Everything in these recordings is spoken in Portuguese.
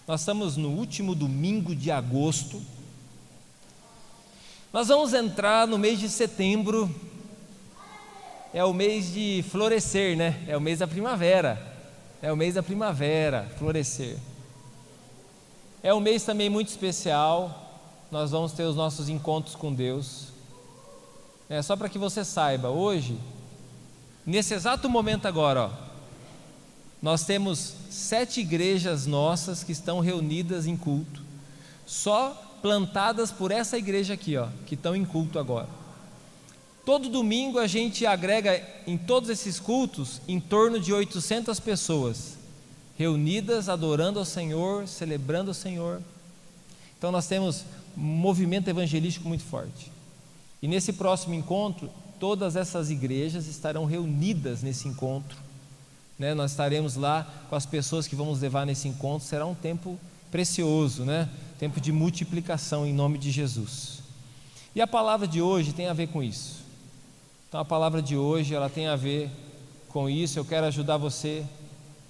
Nós estamos no último domingo de agosto. Nós vamos entrar no mês de setembro. É o mês de florescer, né? É o mês da primavera. É o mês da primavera, florescer. É um mês também muito especial. Nós vamos ter os nossos encontros com Deus. Só para que você saiba, hoje, nesse exato momento agora, nós temos 7 igrejas nossas que estão reunidas em culto, só plantadas por essa igreja aqui, que estão em culto agora. Todo domingo a gente agrega em todos esses cultos em torno de 800 pessoas reunidas, adorando ao Senhor, celebrando ao Senhor. Então nós temos um movimento evangelístico muito forte. E nesse próximo encontro, todas essas igrejas estarão reunidas nesse encontro. Nós estaremos lá com as pessoas que vamos levar nesse encontro. Será um tempo precioso, tempo de multiplicação em nome de Jesus. E a palavra de hoje tem a ver com isso. Então a palavra de hoje ela tem a ver com isso. Eu quero ajudar você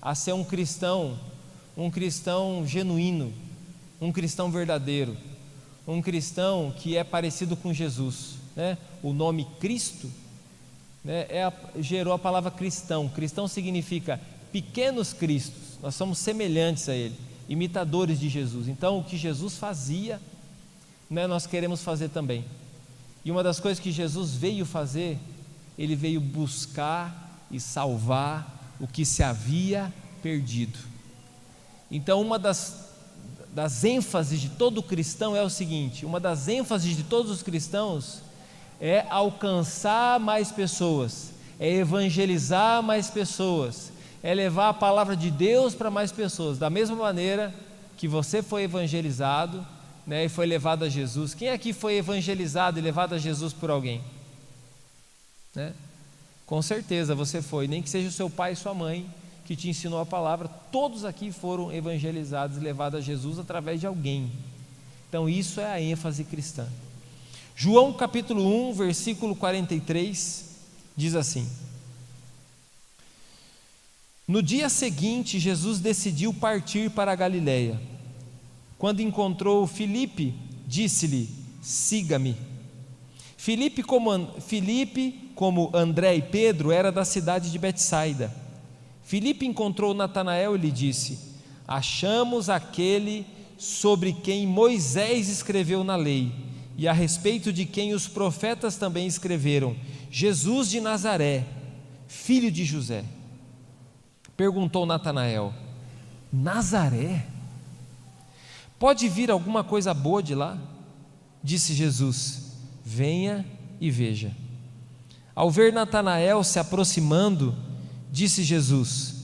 a ser um cristão genuíno, um cristão verdadeiro, um cristão que é parecido com Jesus. O nome Cristo gerou a palavra cristão. Cristão significa pequenos cristos. Nós somos semelhantes a Ele, imitadores de Jesus. Então o que Jesus fazia, nós queremos fazer também. E uma das coisas que Jesus veio fazer, Ele veio buscar e salvar o que se havia perdido. Então uma das ênfases de todo cristão é o seguinte: uma das ênfases de todos os cristãos é alcançar mais pessoas, é evangelizar mais pessoas, é levar a palavra de Deus para mais pessoas, da mesma maneira que você foi evangelizado, e foi levado a Jesus. Quem aqui foi evangelizado e levado a Jesus por alguém? Com certeza você foi, nem que seja o seu pai e sua mãe que te ensinou a palavra. Todos aqui foram evangelizados e levados a Jesus através de alguém. Então isso é a ênfase cristã. João capítulo 1, versículo 43, diz assim: No dia seguinte, Jesus decidiu partir para a Galileia. Quando encontrou Filipe, disse-lhe: siga-me. Filipe, como André e Pedro, era da cidade de Betsaida. Filipe encontrou Natanael e lhe disse: achamos aquele sobre quem Moisés escreveu na lei, e a respeito de quem os profetas também escreveram, Jesus de Nazaré, filho de José. Perguntou Natanael: Nazaré? Pode vir alguma coisa boa de lá? Disse Jesus: venha e veja. Ao ver Natanael se aproximando, disse Jesus: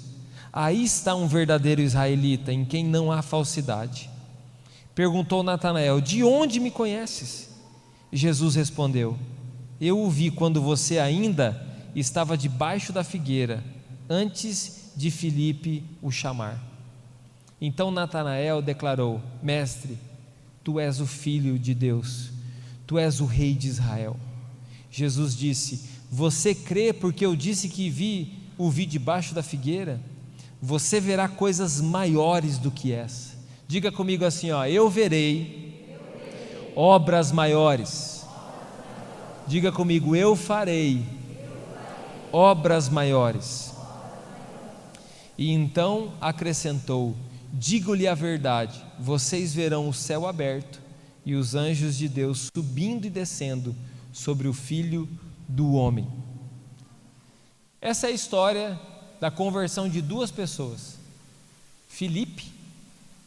aí está um verdadeiro israelita, em quem não há falsidade. Perguntou Natanael: de onde me conheces? Jesus respondeu: eu o vi quando você ainda estava debaixo da figueira, antes de Filipe o chamar. Então Natanael declarou: mestre, tu és o Filho de Deus, tu és o Rei de Israel. Jesus disse: você crê porque eu disse que o vi debaixo da figueira? Você verá coisas maiores do que essa. Diga comigo assim: eu verei obras maiores. Diga comigo: eu farei obras maiores. E então acrescentou: digo-lhe a verdade, vocês verão o céu aberto e os anjos de Deus subindo e descendo sobre o Filho do Homem. Essa é a história da conversão de 2 pessoas, Filipe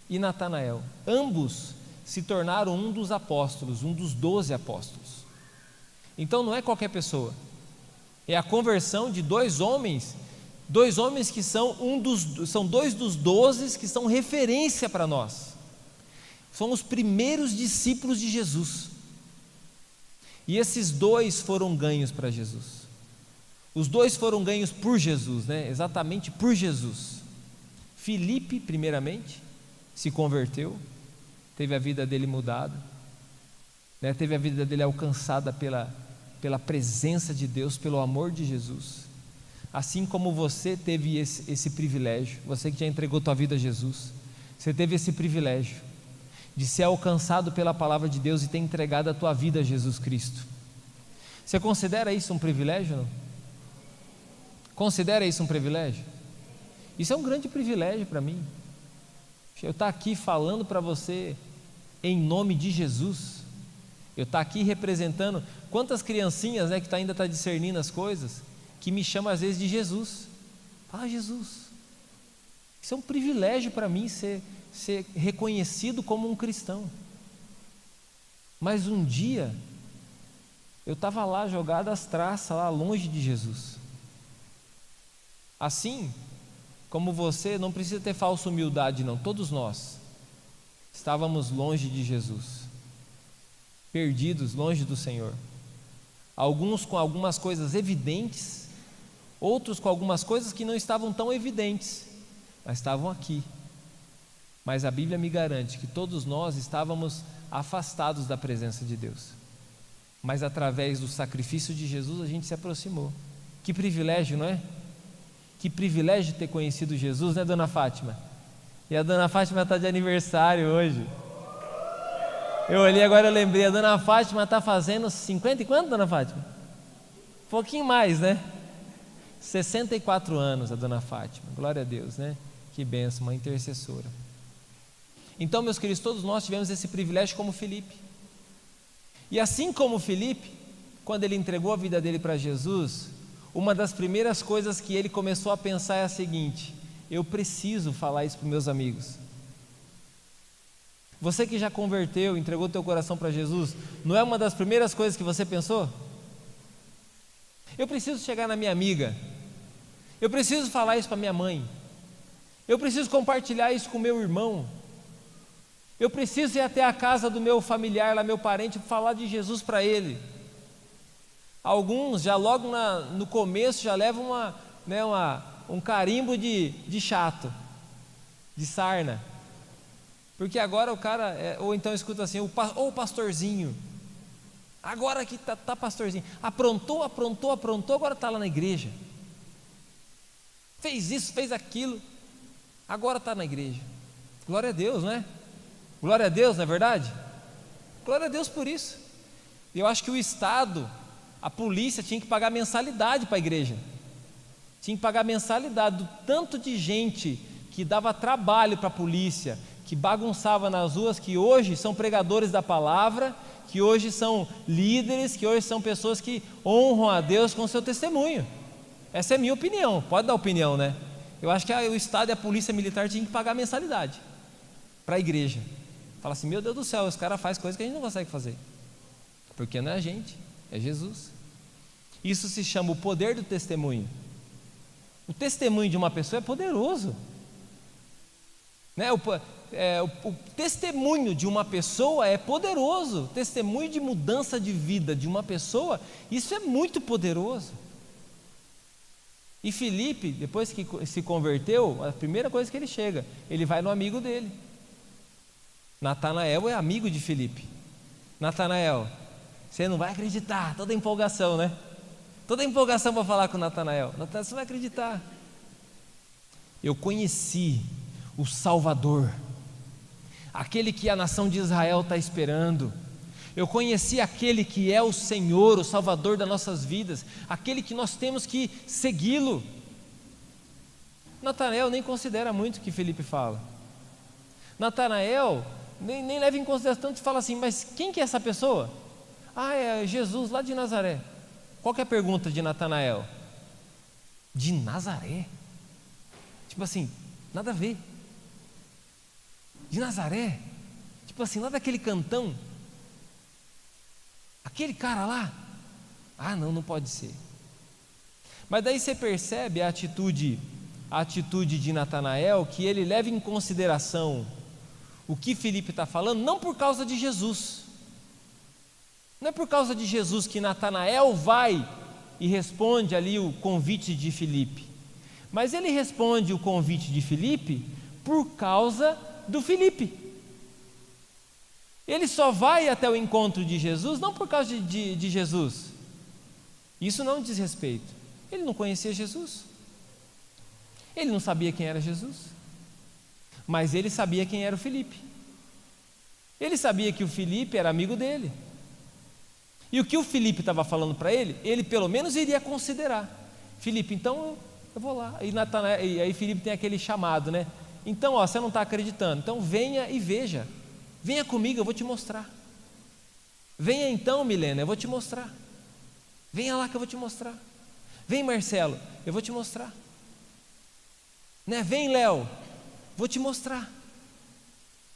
e Natanael. Ambos se tornaram um dos apóstolos, um dos 12 apóstolos. Então não é qualquer pessoa, é a conversão de 2 homens que são 2 dos 12 que são referência para nós. São os primeiros discípulos de Jesus. E esses 2 foram ganhos para Jesus. Os 2 foram ganhos por Jesus, exatamente por Jesus. Filipe, primeiramente, se converteu, teve a vida dele mudada, teve a vida dele alcançada pela presença de Deus, pelo amor de Jesus. Assim como você teve esse privilégio, você que já entregou tua vida a Jesus, Você teve esse privilégio de ser alcançado pela palavra de Deus e ter entregado a tua vida a Jesus Cristo. Você considera isso um privilégio, não? Considera isso um privilégio? Isso é um grande privilégio para mim. Eu estar aqui falando para você em nome de Jesus. Eu estar aqui representando quantas criancinhas, né, que ainda está discernindo as coisas, que me chamam às vezes de Jesus. Fala Jesus. Isso é um privilégio para mim ser reconhecido como um cristão. Mas um dia eu estava lá jogado às traças, lá longe de Jesus. Assim como você, não precisa ter falsa humildade não, todos nós estávamos longe de Jesus, perdidos, longe do Senhor. Alguns com algumas coisas evidentes, outros com algumas coisas que não estavam tão evidentes, mas estavam aqui. Mas a Bíblia me garante que todos nós estávamos afastados da presença de Deus, mas através do sacrifício de Jesus a gente se aproximou. Que privilégio, não é? Que privilégio ter conhecido Jesus, né, dona Fátima? E a dona Fátima está de aniversário hoje. Eu olhei agora, eu lembrei, a dona Fátima está fazendo 50 e quanto, dona Fátima? Um pouquinho mais, né? 64 anos a dona Fátima, glória a Deus, né? Que bênção, uma intercessora. Então, meus queridos, todos nós tivemos esse privilégio como Filipe. E assim como Filipe, quando ele entregou a vida dele para Jesus, uma das primeiras coisas que ele começou a pensar é a seguinte: eu preciso falar isso para os meus amigos. Você que já converteu, entregou teu coração para Jesus, não é uma das primeiras coisas que você pensou? Eu preciso chegar na minha amiga, eu preciso falar isso para minha mãe, eu preciso compartilhar isso com meu irmão, eu preciso ir até a casa do meu familiar, lá meu parente, falar de Jesus para ele. Alguns já logo no começo já levam um carimbo de chato, de sarna, porque agora o cara, ou então escuta assim, o pastorzinho, agora que tá pastorzinho, aprontou, agora está lá na igreja, fez isso, fez aquilo, agora está na igreja. Glória a Deus, não é? Glória a Deus, não é verdade? Glória a Deus por isso. Eu acho que o Estado, a polícia tinha que pagar mensalidade para a igreja, tinha que pagar mensalidade do tanto de gente que dava trabalho para a polícia, que bagunçava nas ruas, que hoje são pregadores da palavra, que hoje são líderes, que hoje são pessoas que honram a Deus com o seu testemunho. Essa é a minha opinião, pode dar opinião, né? Eu acho que o Estado e a polícia militar tinham que pagar mensalidade para a igreja. Fala assim, meu Deus do céu, os caras fazem coisas que a gente não consegue fazer, porque não é a gente, é Jesus. Isso se chama o poder do testemunho. O testemunho de uma pessoa é poderoso, né? O testemunho de uma pessoa é poderoso. O testemunho de mudança de vida de uma pessoa, isso é muito poderoso. E Filipe, depois que se converteu, a primeira coisa que ele chega, ele vai no amigo dele. Natanael é amigo de Filipe. Natanael, você não vai acreditar, toda empolgação, né? Toda empolgação para falar com Natanael. Natanael, você vai acreditar. Eu conheci o Salvador, aquele que a nação de Israel está esperando. Eu conheci aquele que é o Senhor, o Salvador das nossas vidas, aquele que nós temos que segui-lo. Natanael nem considera muito o que Filipe fala. Natanael nem leva em consideração, e fala assim, mas quem que é essa pessoa? Ah, é Jesus lá de Nazaré. Qual que é a pergunta de Natanael? De Nazaré? Tipo assim, nada a ver. De Nazaré? Tipo assim, lá daquele cantão? Aquele cara lá? Ah, não pode ser. Mas daí você percebe a atitude de Natanael, que ele leva em consideração o que Filipe está falando, não por causa de Jesus. Não é por causa de Jesus que Natanael vai e responde ali o convite de Filipe, mas ele responde o convite de Filipe por causa do Filipe. Ele só vai até o encontro de Jesus não por causa de Jesus. Isso não diz respeito. Ele não conhecia Jesus, ele não sabia quem era Jesus. mas ele sabia quem era o Filipe. Ele sabia que o Filipe era amigo dele. E o que o Filipe estava falando para ele, ele pelo menos iria considerar. Filipe, então eu vou lá. E aí Filipe tem aquele chamado, né? Então, você não está acreditando, então venha e veja. Venha comigo, eu vou te mostrar. Venha então, Milena, eu vou te mostrar. Venha lá que eu vou te mostrar. Vem, Marcelo, eu vou te mostrar. Né? Vem, Léo, vou te mostrar.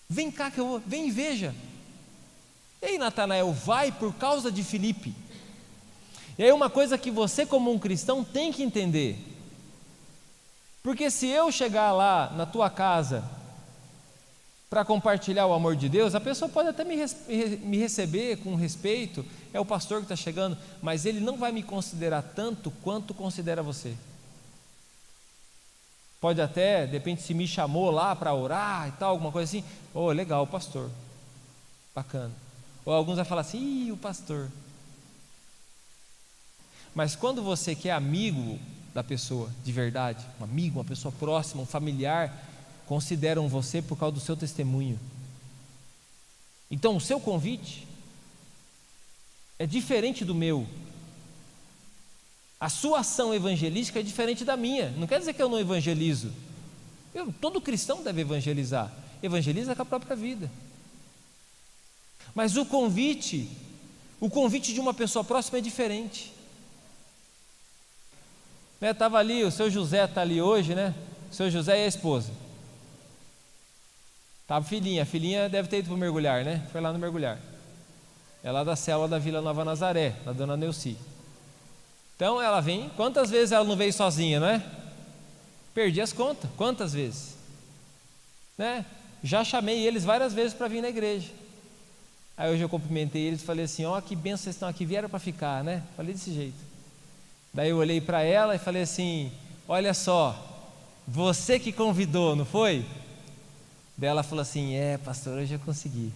Vem cá que eu vou, vem e veja. E aí Natanael vai por causa de Filipe. E aí uma coisa que você como um cristão tem que entender, porque se eu chegar lá na tua casa para compartilhar o amor de Deus, a pessoa pode até me receber com respeito, é o pastor que está chegando, mas ele não vai me considerar tanto quanto considera você. Pode até, de repente, se me chamou lá para orar e tal, alguma coisa assim, legal, pastor, bacana. Ou alguns vão falar assim, o pastor. Mas quando você que é amigo da pessoa, de verdade, um amigo, uma pessoa próxima, um familiar, consideram você por causa do seu testemunho. Então o seu convite é diferente do meu. A sua ação evangelística é diferente da minha. Não quer dizer que eu não evangelizo. Todo cristão deve evangelizar. Evangeliza com a própria vida. Mas o convite de uma pessoa próxima é diferente. Estava ali, o seu José está ali hoje, né? O seu José e a esposa. Estava a filhinha deve ter ido para o mergulhar, né? Foi lá no mergulhar. É lá da célula da Vila Nova Nazaré, da dona Neuci. Então ela vem, quantas vezes ela não veio sozinha, não é? Perdi as contas, quantas vezes? Né? Já chamei eles várias vezes para vir na igreja. Aí hoje eu cumprimentei eles e falei assim, que bênção vocês estão aqui, vieram para ficar, né? Falei desse jeito. Daí eu olhei para ela e falei assim, olha só, você que convidou, não foi? Daí ela falou assim, pastor, hoje eu consegui.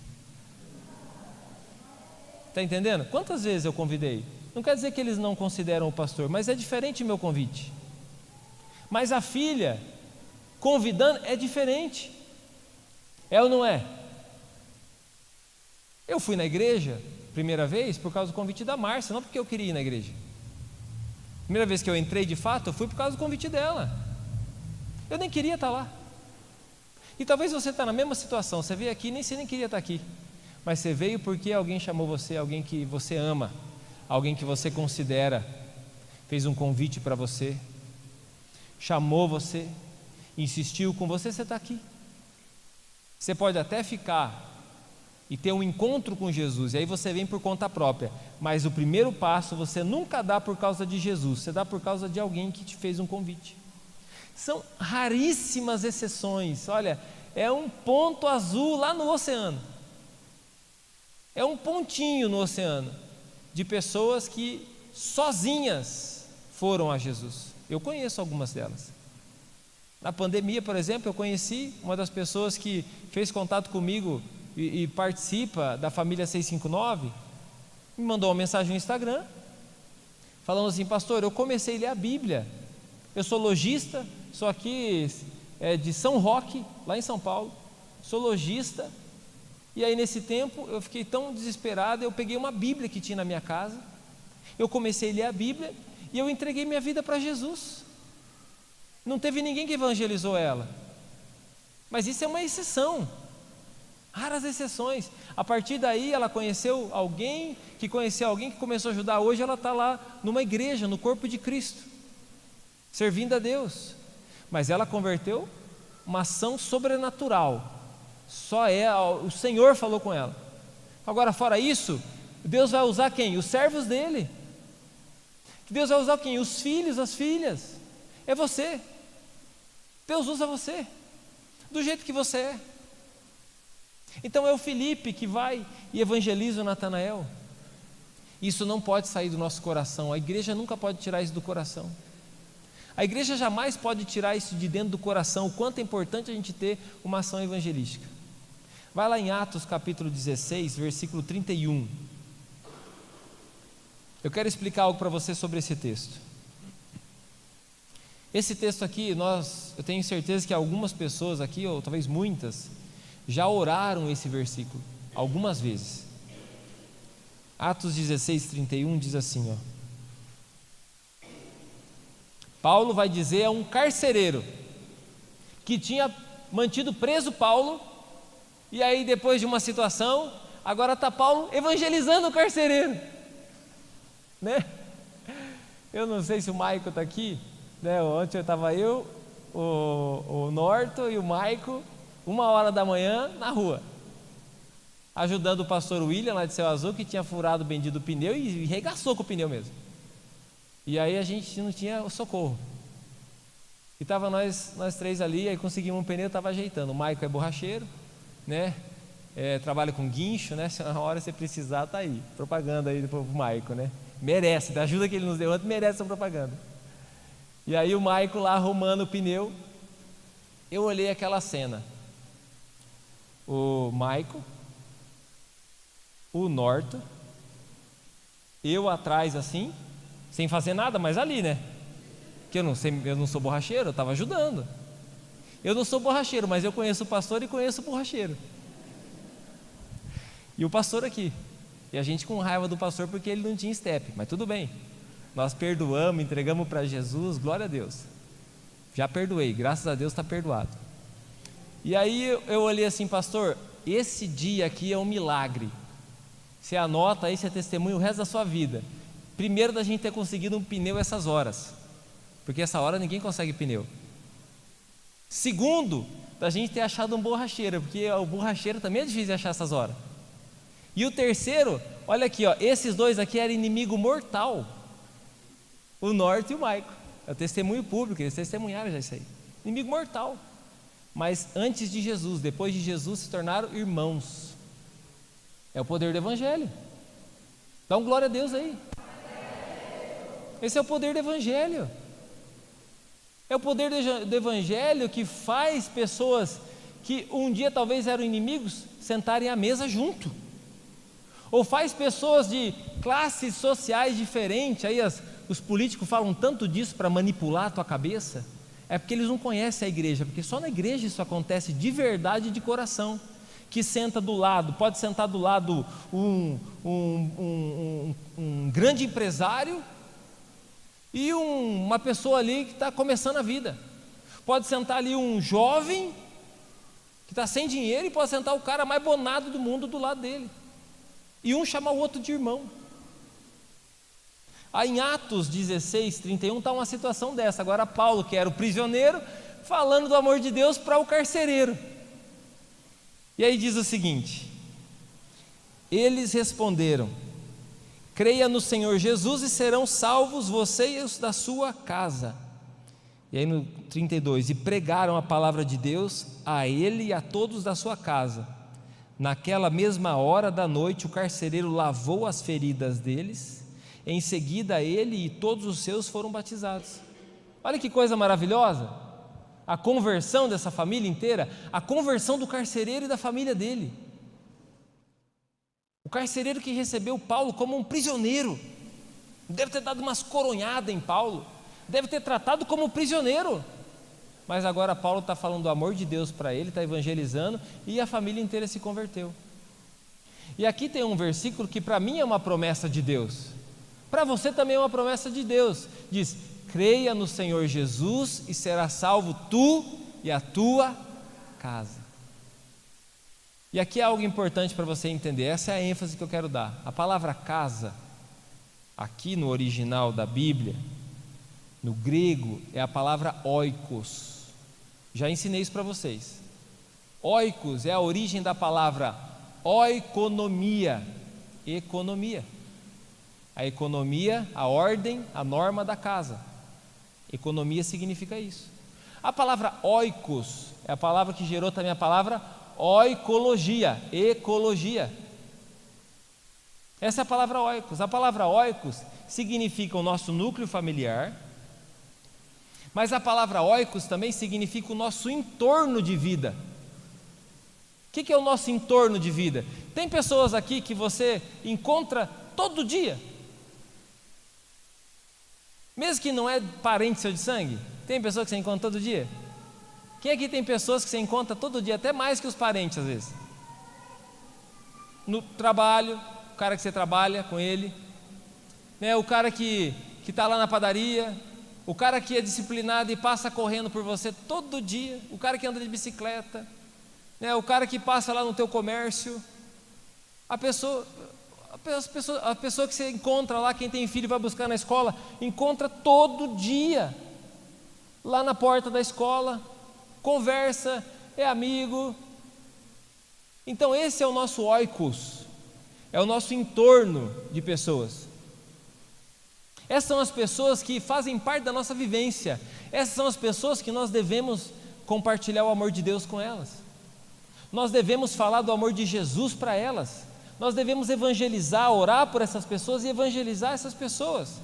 Está entendendo? Quantas vezes eu convidei? Não quer dizer que eles não consideram o pastor, mas é diferente o meu convite. Mas a filha convidando é diferente. É ou não é? Eu fui na igreja, primeira vez, por causa do convite da Márcia, não porque eu queria ir na igreja. Primeira vez que eu entrei de fato, eu fui por causa do convite dela. Eu nem queria estar lá. E talvez você está na mesma situação, você veio aqui, você nem queria estar aqui. Mas você veio porque alguém chamou você, alguém que você ama, alguém que você considera, fez um convite para você, chamou você, insistiu com você, você está aqui. Você pode até ficar e ter um encontro com Jesus, e aí você vem por conta própria, mas o primeiro passo você nunca dá por causa de Jesus, você dá por causa de alguém que te fez um convite. São raríssimas exceções, olha, é um ponto azul lá no oceano, é um pontinho no oceano, de pessoas que sozinhas foram a Jesus. Eu conheço algumas delas. Na pandemia, por exemplo, eu conheci uma das pessoas que fez contato comigo e participa da família 659, me mandou uma mensagem no Instagram, falando assim, pastor, eu comecei a ler a Bíblia, eu sou lojista, sou aqui de São Roque, lá em São Paulo, sou lojista, e aí nesse tempo eu fiquei tão desesperado, eu peguei uma Bíblia que tinha na minha casa, eu comecei a ler a Bíblia, e eu entreguei minha vida para Jesus. Não teve ninguém que evangelizou ela, mas isso é uma exceção, raras exceções. A partir daí ela conheceu alguém que começou a ajudar. Hoje ela está lá numa igreja, no corpo de Cristo, servindo a Deus, mas ela converteu uma ação sobrenatural, o Senhor falou com ela. Agora, fora isso, Deus vai usar quem? Os servos dele. Deus vai usar quem? Os filhos, as filhas. É você. Deus usa você do jeito que você é. Então é o Filipe que vai e evangeliza o Natanael. Isso não pode sair do nosso coração. A igreja nunca pode tirar isso do coração. A igreja jamais pode tirar isso de dentro do coração. O quanto é importante a gente ter uma ação evangelística. Vai lá em Atos capítulo 16, versículo 31. Eu quero explicar algo para você sobre esse texto. Esse texto aqui, eu tenho certeza que algumas pessoas aqui, ou talvez muitas, já oraram esse versículo algumas vezes. Atos 16:31 diz assim, Paulo vai dizer a um carcereiro que tinha mantido preso Paulo, e aí depois de uma situação, agora está Paulo evangelizando o carcereiro, né? Eu não sei se o Maico está aqui, né? Ontem estava o Norton e o Maico, 1h da manhã na rua, ajudando o pastor William lá de Céu Azul, que tinha furado o bendito pneu e regaçou com o pneu mesmo. E aí a gente não tinha o socorro. E estava nós três ali, aí conseguimos um pneu, estava ajeitando. O Maico é borracheiro, né? Trabalha com guincho, né? Se na hora você precisar, tá aí. Propaganda aí pro Maico, né? Merece, da ajuda que ele nos deu antes, merece essa propaganda. E aí o Maico lá arrumando o pneu, eu olhei aquela cena. O Maico, o Norton, eu atrás assim, sem fazer nada, mas ali, né? Que eu não sou borracheiro, eu estava ajudando. Eu não sou borracheiro, mas eu conheço o pastor e conheço o borracheiro. E o pastor aqui. E a gente com raiva do pastor porque ele não tinha step, mas tudo bem. Nós perdoamos, entregamos para Jesus, glória a Deus. Já perdoei, graças a Deus está perdoado. E aí eu olhei assim, pastor, esse dia aqui é um milagre. Você anota aí, você testemunha o resto da sua vida. Primeiro, da gente ter conseguido um pneu essas horas, porque essa hora ninguém consegue pneu. Segundo, da gente ter achado um borracheiro, porque o borracheiro também é difícil de achar essas horas. E o terceiro, olha aqui, esses dois aqui eram inimigo mortal, o Norton e o Maico. É o testemunho público, eles testemunharam já isso aí. Inimigo mortal. Mas antes de Jesus, depois de Jesus, se tornaram irmãos. É o poder do Evangelho. Dá um glória a Deus aí. Esse é o poder do Evangelho. É o poder do Evangelho que faz pessoas que um dia talvez eram inimigos sentarem à mesa junto. Ou faz pessoas de classes sociais diferentes. Aí os políticos falam tanto disso para manipular a tua cabeça. É porque eles não conhecem a igreja, porque só na igreja isso acontece de verdade e de coração. Que senta do lado, pode sentar do lado um grande empresário e uma pessoa ali que está começando a vida. Pode sentar ali um jovem que está sem dinheiro e pode sentar o cara mais bonado do mundo do lado dele. E um chamar o outro de irmão. Aí em Atos 16:31 está uma situação dessa. Agora Paulo, que era o prisioneiro, falando do amor de Deus para o carcereiro. E aí diz o seguinte: eles responderam: creia no Senhor Jesus e serão salvos você e os da sua casa. E aí no 32, e pregaram a palavra de Deus a ele e a todos da sua casa. Naquela mesma hora da noite o carcereiro lavou as feridas deles, em seguida ele e todos os seus foram batizados. Olha que coisa maravilhosa, a conversão dessa família inteira, a conversão do carcereiro e da família dele. O carcereiro que recebeu Paulo como um prisioneiro, deve ter dado umas coronhadas em Paulo, deve ter tratado como prisioneiro, mas agora Paulo está falando do amor de Deus para ele, está evangelizando, e a família inteira se converteu. E aqui tem um versículo que para mim é uma promessa de Deus, para você também é uma promessa de Deus. Diz: creia no Senhor Jesus e será salvo tu e a tua casa. E aqui é algo importante para você entender, essa é a ênfase que eu quero dar. A palavra casa, aqui no original da Bíblia, no grego, é a palavra oikos. Já ensinei isso para vocês. Oikos é a origem da palavra oikonomia, economia. A economia, a ordem, a norma da casa. Economia significa isso. A palavra oikos é a palavra que gerou também a palavra oikologia, ecologia. Essa é a palavra oikos. A palavra oikos significa o nosso núcleo familiar, mas a palavra oikos também significa o nosso entorno de vida. O que é o nosso entorno de vida? Tem pessoas aqui que você encontra todo dia, mesmo que não é parente seu de sangue, Tem pessoa que você encontra todo dia? Quem aqui tem pessoas que você encontra todo dia, até mais que os parentes às vezes? No trabalho, o cara que você trabalha com ele, né? O cara que está lá na padaria, o cara que é disciplinado e passa correndo por você todo dia, o cara que anda de bicicleta, né? O cara que passa lá no teu comércio, a pessoa que você encontra lá, quem tem filho e vai buscar na escola, encontra todo dia, lá na porta da escola, conversa, é amigo. Então esse é o nosso oikos, é o nosso entorno de pessoas. Essas são as pessoas que fazem parte da nossa vivência, essas são as pessoas que nós devemos compartilhar o amor de Deus com elas, nós devemos falar do amor de Jesus para elas, nós devemos evangelizar, orar por essas pessoas e evangelizar essas pessoas.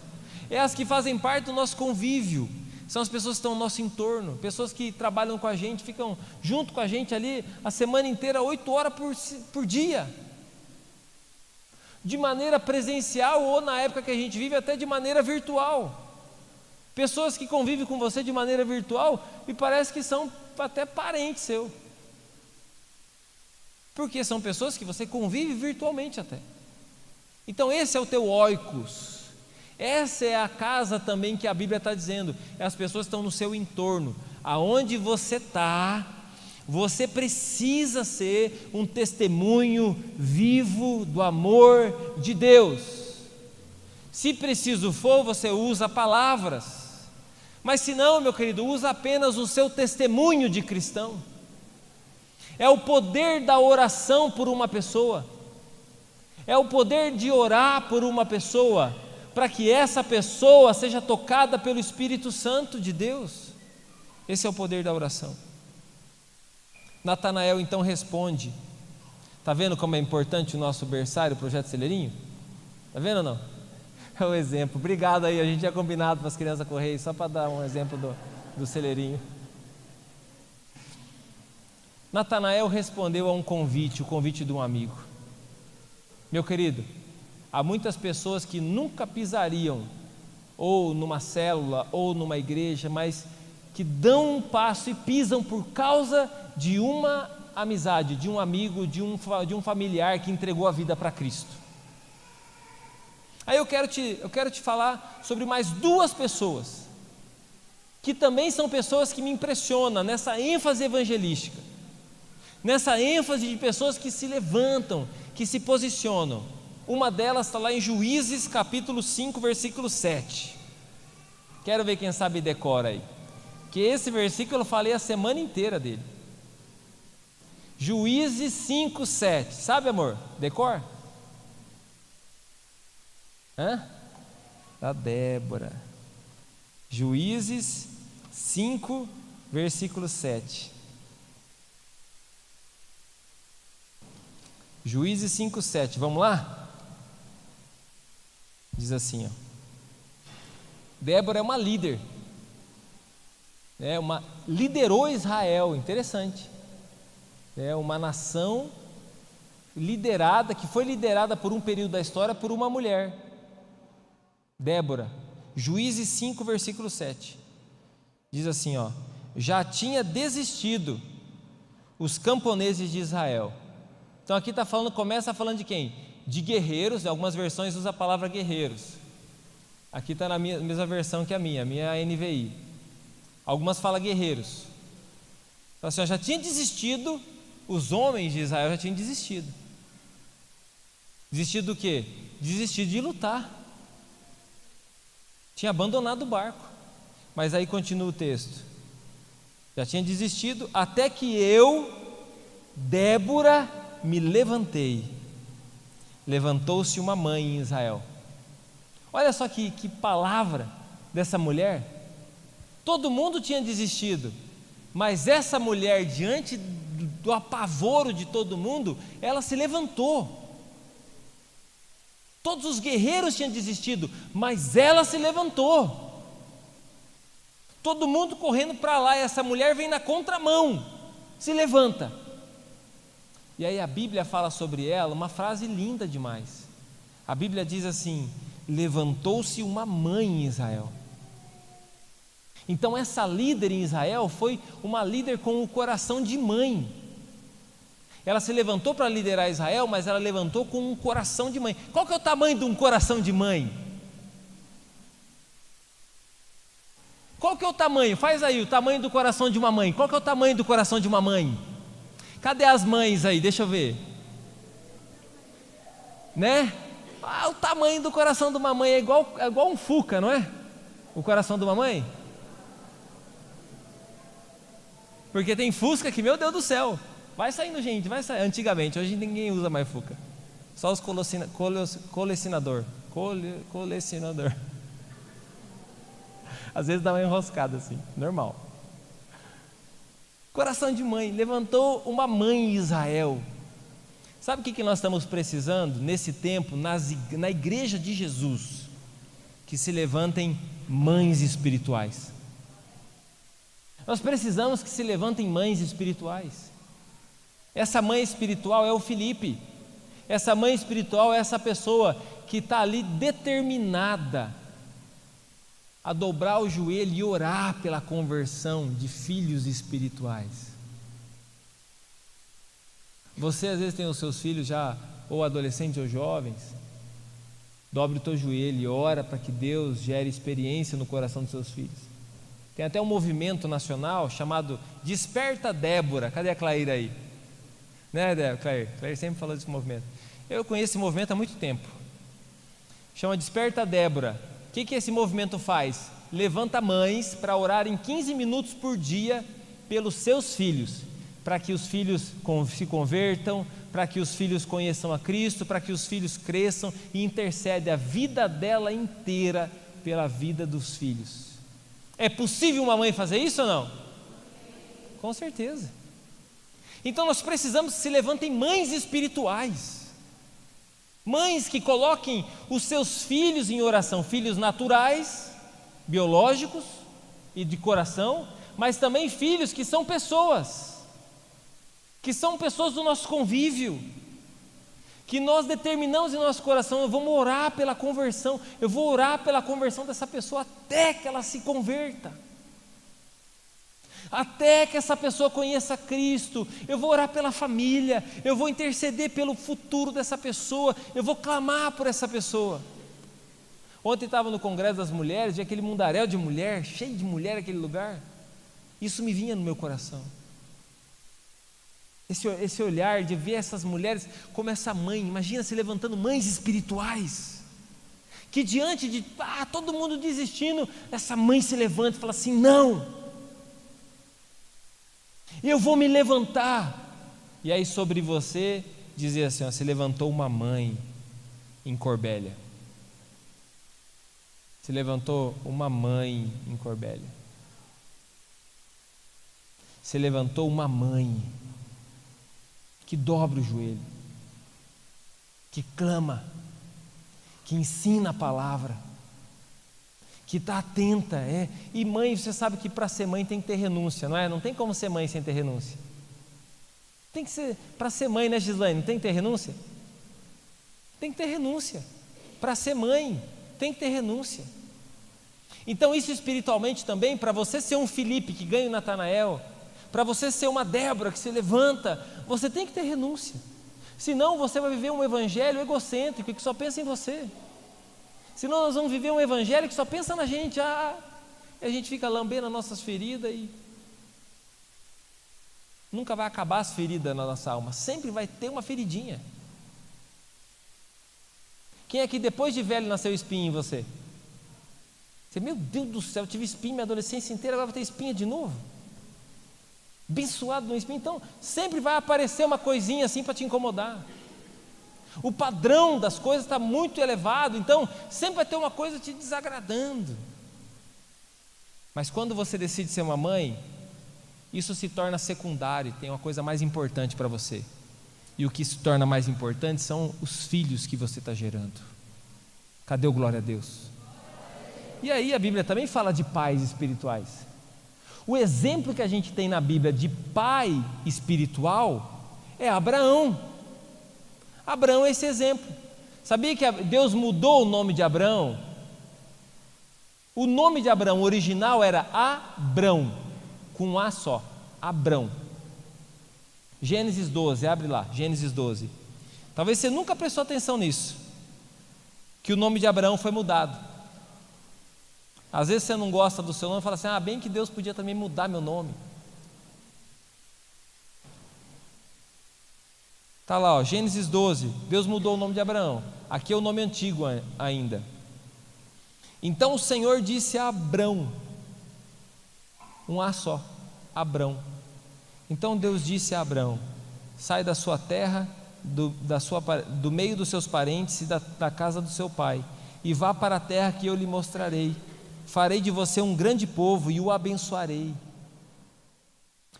É as que fazem parte do nosso convívio, são as pessoas que estão no nosso entorno, pessoas que trabalham com a gente, ficam junto com a gente ali a semana inteira, 8 horas por dia, de maneira presencial ou na época que a gente vive até de maneira virtual. Pessoas que convivem com você de maneira virtual e parece que são até parentes seu, porque são pessoas que você convive virtualmente até. Então esse é o teu oikos, essa é a casa também que a Bíblia está dizendo, as pessoas estão no seu entorno, aonde você está. Você precisa ser um testemunho vivo do amor de Deus. Se preciso for, você usa palavras, mas se não, meu querido, usa apenas o seu testemunho de cristão. É o poder da oração por uma pessoa, é o poder de orar por uma pessoa, para que essa pessoa seja tocada pelo Espírito Santo de Deus. Esse é o poder da oração. Natanael então responde. Está vendo como é importante o nosso berçário, o Projeto Celeirinho? Está vendo ou não? É o exemplo. Obrigado aí, a gente tinha combinado para as crianças correrem, só para dar um exemplo do celeirinho. Natanael respondeu a um convite, o convite de um amigo. Meu querido, há muitas pessoas que nunca pisariam ou numa célula ou numa igreja, mas que dão um passo e pisam por causa de uma amizade, de um amigo, de um familiar que entregou a vida para Cristo. Aí eu quero te falar sobre mais 2 pessoas, que também são pessoas que me impressionam nessa ênfase evangelística, nessa ênfase de pessoas que se levantam, que se posicionam. Uma delas está lá em Juízes capítulo 5, versículo 7. Quero ver quem sabe decora aí, que esse versículo eu falei a semana inteira dele. Juízes 5, 7, sabe, amor? Decor? Da Débora. Juízes 5, versículo 7. Juízes 5, 7, vamos lá? Diz assim, ó. Débora é uma líder, liderou Israel, interessante. É uma nação liderada, que foi liderada por um período da história por uma mulher, Débora. Juízes 5, versículo 7, diz assim, ó: já tinha desistido os camponeses de Israel. Então aqui começa falando de quem? De guerreiros. Em algumas versões usa a palavra guerreiros. Aqui está na mesma versão que a minha é a NVI. Algumas falam guerreiros. Então assim, já tinha desistido, os homens de Israel já tinham desistido. Desistido do quê? Desistido de lutar. Tinha abandonado o barco. Mas aí continua o texto. Já tinha desistido, até que eu, Débora, me levantei. Levantou-se uma mãe em Israel. Olha só que palavra dessa mulher. Todo mundo tinha desistido, mas essa mulher, diante do apavoro de todo mundo, ela se levantou. Todos os guerreiros tinham desistido, mas ela se levantou. Todo mundo correndo para lá, e essa mulher vem na contramão, se levanta. E aí a Bíblia fala sobre ela uma frase linda demais. A Bíblia diz assim: levantou-se uma mãe em Israel. Então essa líder em Israel foi uma líder com o coração de mãe. Ela se levantou para liderar Israel, mas ela levantou com um coração de mãe. Qual que é o tamanho de um coração de mãe? Qual que é o tamanho? Faz aí o tamanho do coração de uma mãe. Qual que é o tamanho do coração de uma mãe? Cadê as mães aí? Deixa eu ver. Né? O tamanho do coração de uma mãe é igual um Fuca, não é? O coração de uma mãe? Porque tem Fusca que, meu Deus do céu, vai saindo gente, vai sair. Antigamente, hoje ninguém usa mais Fuca. Só os colecionador. Às vezes dá uma enroscada assim, normal. Coração de mãe, levantou uma mãe em Israel. Sabe o que nós estamos precisando nesse tempo, na igreja de Jesus? Que se levantem mães espirituais. Nós precisamos que se levantem mães espirituais. Essa mãe espiritual é o Filipe. Essa mãe espiritual é essa pessoa que está ali determinada a dobrar o joelho e orar pela conversão de filhos espirituais. Você às vezes tem os seus filhos já, ou adolescentes ou jovens. Dobre o teu joelho e ora para que Deus gere experiência no coração dos seus filhos. Tem até um movimento nacional chamado Desperta Débora. Cadê a Claire aí? Né, Claire? Claire sempre falou desse movimento. Eu conheço esse movimento há muito tempo. Chama Desperta Débora. O que esse movimento faz? Levanta mães para orarem 15 minutos por dia pelos seus filhos, para que os filhos se convertam, para que os filhos conheçam a Cristo, para que os filhos cresçam, e intercede a vida dela inteira pela vida dos filhos. É possível uma mãe fazer isso ou não? Com certeza. Então nós precisamos que se levantem mães espirituais. Mães que coloquem os seus filhos em oração, filhos naturais, biológicos e de coração, mas também filhos que são pessoas do nosso convívio, que nós determinamos em nosso coração: eu vou orar pela conversão, eu vou orar pela conversão dessa pessoa até que ela se converta, até que essa pessoa conheça Cristo. Eu vou orar pela família, eu vou interceder pelo futuro dessa pessoa, eu vou clamar por essa pessoa. Ontem estava no Congresso das Mulheres, vi aquele mundaréu de mulher, cheio de mulher aquele lugar. Isso me vinha no meu coração. Esse olhar de ver essas mulheres como essa mãe, imagina se levantando mães espirituais, que diante de todo mundo desistindo, essa mãe se levanta e fala assim: não, eu vou me levantar. E aí sobre você dizia assim: se levantou uma mãe em Corbélia. Se levantou uma mãe em Corbélia. Se levantou uma mãe que dobra o joelho, que clama, que ensina a palavra, que está atenta. E mãe, você sabe que para ser mãe tem que ter renúncia, não é? Não tem como ser mãe sem ter renúncia. Tem que ser, para ser mãe, né, Gislaine? Não tem que ter renúncia? Tem que ter renúncia. Para ser mãe, tem que ter renúncia. Então isso espiritualmente também, para você ser um Filipe que ganha o Natanael, para você ser uma Débora que se levanta, você tem que ter renúncia. Senão você vai viver um evangelho egocêntrico que só pensa em você. Senão nós vamos viver um evangelho que só pensa na gente. E a gente fica lambendo as nossas feridas e nunca vai acabar as feridas na nossa alma. Sempre vai ter uma feridinha. Quem é que depois de velho nasceu espinho em você? Você, meu Deus do céu, eu tive espinho minha adolescência inteira, agora vou ter espinha de novo. Abençoado no espinho. Então sempre vai aparecer uma coisinha assim para te incomodar. O padrão das coisas está muito elevado, então sempre vai ter uma coisa te desagradando. Mas quando você decide ser uma mãe, isso se torna secundário, tem uma coisa mais importante para você. E o que se torna mais importante são os filhos que você está gerando. Cadê o glória a Deus? E aí a Bíblia também fala de pais espirituais. O exemplo que a gente tem na Bíblia de pai espiritual é Abraão. Abraão é esse exemplo. Sabia que Deus mudou o nome de Abraão? O nome de Abraão original era Abrão, com um A só, Abrão. Gênesis 12, abre lá, Gênesis 12. Talvez você nunca prestou atenção nisso, que o nome de Abraão foi mudado. Às vezes você não gosta do seu nome e fala assim: bem que Deus podia também mudar meu nome. Está lá, ó, Gênesis 12, Deus mudou o nome de Abraão. Aqui é o nome antigo ainda. Então o Senhor disse a Abrão, um A só, Abrão. Então Deus disse a Abrão: sai da sua terra, do meio dos seus parentes e da casa do seu pai, e vá para a terra que eu lhe mostrarei. Farei de você um grande povo e o abençoarei.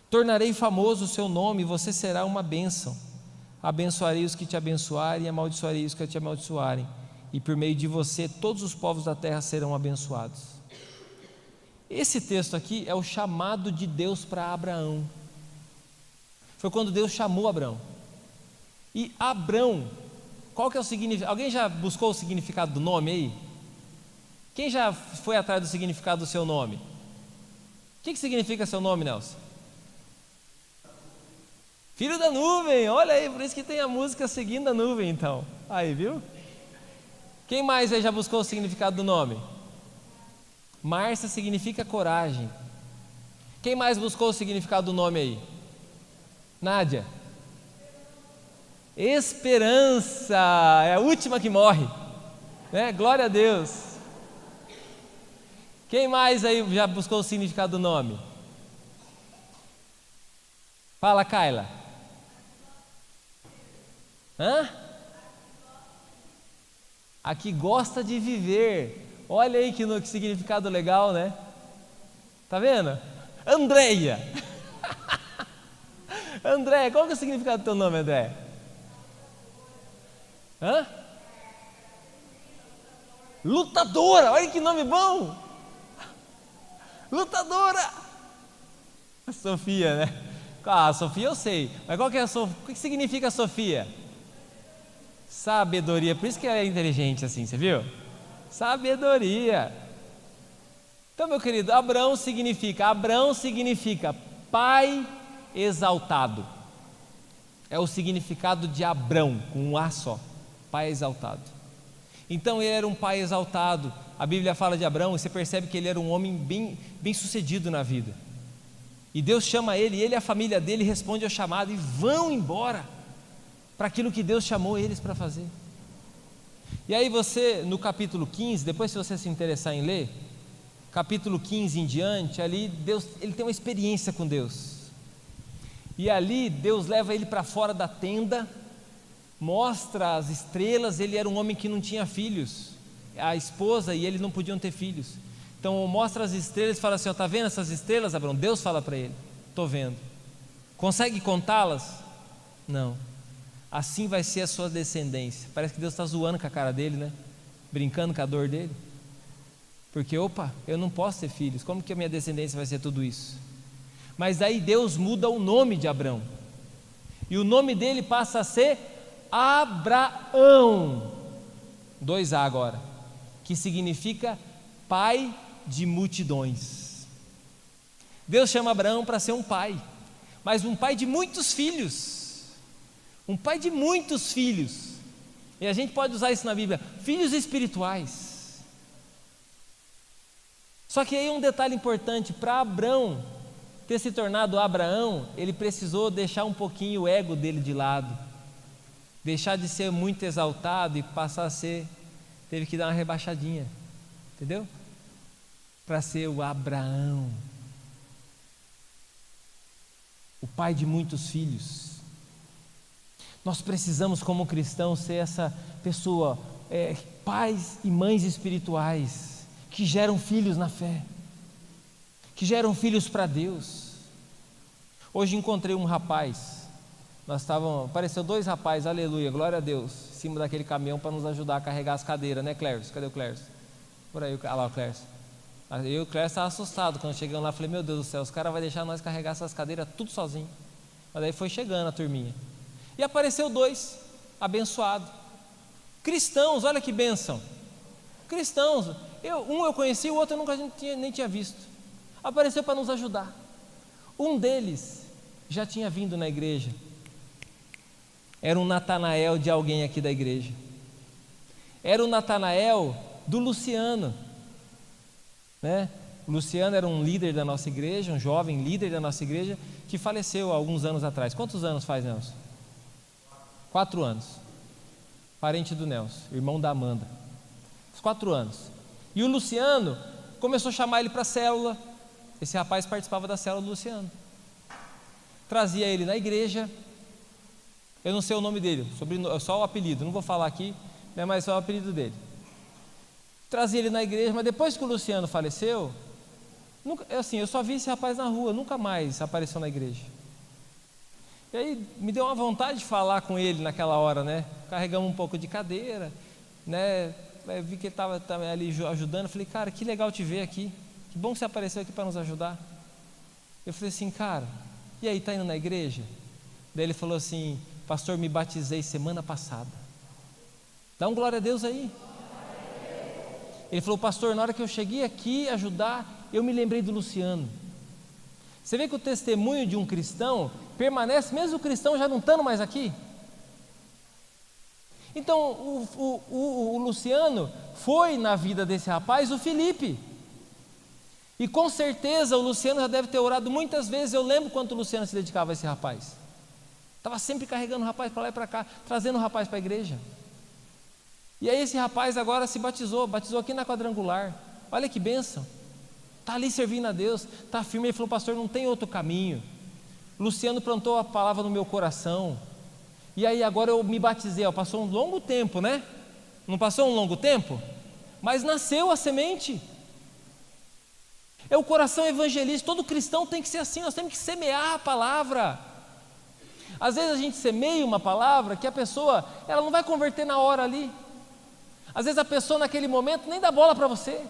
Tornarei famoso o seu nome e você será uma bênção. Abençoarei os que te abençoarem e amaldiçoarei os que te amaldiçoarem. E por meio de você todos os povos da terra serão abençoados. Esse texto aqui é o chamado de Deus para Abraão. Foi quando Deus chamou Abraão. E Abrão, qual que é o significado? Alguém já buscou o significado do nome aí? Quem já foi atrás do significado do seu nome? O que significa seu nome, Nelson? Filho da nuvem, olha aí, por isso que tem a música Seguindo a Nuvem, então. Aí, viu? Quem mais aí já buscou o significado do nome? Márcia significa coragem. Quem mais buscou o significado do nome aí? Nádia? Esperança, é a última que morre, né? Glória a Deus. Quem mais aí já buscou o significado do nome? Fala, Kaila. A que gosta de viver. Olha aí que significado legal, né? Tá vendo? Andréia. André, qual que é o significado do teu nome, André? Lutadora, olha que nome bom. Lutadora. Sofia, né? Sofia eu sei, mas qual que é o que significa Sofia? Sabedoria, por isso que ela é inteligente assim, você viu? Sabedoria. Então, meu querido, Abrão significa pai exaltado. É o significado de Abrão, com um A só, pai exaltado. Então ele era um pai exaltado. A Bíblia fala de Abrão e você percebe que ele era um homem bem sucedido na vida. E Deus chama ele, e ele e a família dele respondem ao chamado e vão embora para aquilo que Deus chamou eles para fazer. E aí você, no capítulo 15, depois se você se interessar em ler, capítulo 15 em diante, ali Deus, ele tem uma experiência com Deus. E ali Deus leva ele para fora da tenda, mostra as estrelas. Ele era um homem que não tinha filhos, a esposa e ele não podiam ter filhos. Então mostra as estrelas e fala assim: está vendo essas estrelas, Abraão? Deus fala para ele: estou vendo. Consegue contá-las? Não. Assim vai ser a sua descendência. Parece que Deus está zoando com a cara dele, né? Brincando com a dor dele. Porque eu não posso ter filhos, como que a minha descendência vai ser tudo isso? Mas aí Deus muda o nome de Abrão, e o nome dele passa a ser Abraão, 2A agora, que significa pai de multidões. Deus chama Abraão para ser um pai, mas um pai de muitos filhos, um pai de muitos filhos, e a gente pode usar isso na Bíblia, filhos espirituais. Só que aí um detalhe importante, para Abrão ter se tornado Abraão, ele precisou deixar um pouquinho o ego dele de lado, deixar de ser muito exaltado e passar a ser, teve que dar uma rebaixadinha, entendeu? Para ser o Abraão, o pai de muitos filhos. Nós precisamos, como cristãos, ser essa pessoa, pais e mães espirituais, que geram filhos na fé, que geram filhos para Deus. Hoje encontrei um rapaz, apareceu 2 rapazes, aleluia, glória a Deus, em cima daquele caminhão para nos ajudar a carregar as cadeiras, né, Clércio? Cadê o Clércio? Por aí, olha lá o Clércio. Eu e o Clércio estava assustado quando chegamos lá, falei: meu Deus do céu, os caras vão deixar nós carregar essas cadeiras tudo sozinho. Mas daí foi chegando a turminha, e apareceu 2, abençoados, cristãos, olha que bênção, cristãos. eu conheci, o outro eu nunca nem tinha visto. Apareceu para nos ajudar. Um deles já tinha vindo na igreja. Era um Natanael de alguém aqui da igreja. Era o Natanael do Luciano, né? O Luciano era um líder da nossa igreja, um jovem líder da nossa igreja, que faleceu há alguns anos atrás. Quantos anos faz, Nelson? 4 anos. Parente do Nelson, irmão da Amanda. 4 anos. E o Luciano começou a chamar ele para a célula. Esse rapaz participava da célula do Luciano. Trazia ele na igreja. Eu não sei o nome dele, só o apelido, não vou falar aqui, né, mas só o apelido dele. Trazia ele na igreja, mas depois que o Luciano faleceu, eu só vi esse rapaz na rua, nunca mais apareceu na igreja. E aí me deu uma vontade de falar com ele naquela hora, né? Carregamos um pouco de cadeira, né? Eu vi que ele estava ali ajudando. Eu falei, cara, que legal te ver aqui, que bom que você apareceu aqui para nos ajudar. Eu falei assim, cara, e aí, está indo na igreja? Daí ele falou assim, pastor, me batizei semana passada. Dá um glória a Deus aí. Ele falou, pastor, na hora que eu cheguei aqui ajudar, eu me lembrei do Luciano. Você vê que o testemunho de um cristão permanece, mesmo o cristão já não estando mais aqui. Então o Luciano foi na vida desse rapaz o Felipe. E com certeza o Luciano já deve ter orado muitas vezes. Eu lembro quanto o Luciano se dedicava a esse rapaz. Estava sempre carregando o rapaz para lá e para cá, trazendo o rapaz para a igreja. E aí esse rapaz agora se batizou aqui na Quadrangular. Olha que bênção. Está ali servindo a Deus, está firme. Ele falou, pastor, não tem outro caminho. Luciano plantou a palavra no meu coração. E aí agora eu me batizei. Passou um longo tempo, né? Não passou um longo tempo? Mas nasceu a semente. É o coração evangelista. Todo cristão tem que ser assim. Nós temos que semear a palavra. Às vezes a gente semeia uma palavra que a pessoa, ela não vai converter na hora ali. Às vezes a pessoa naquele momento nem dá bola para você.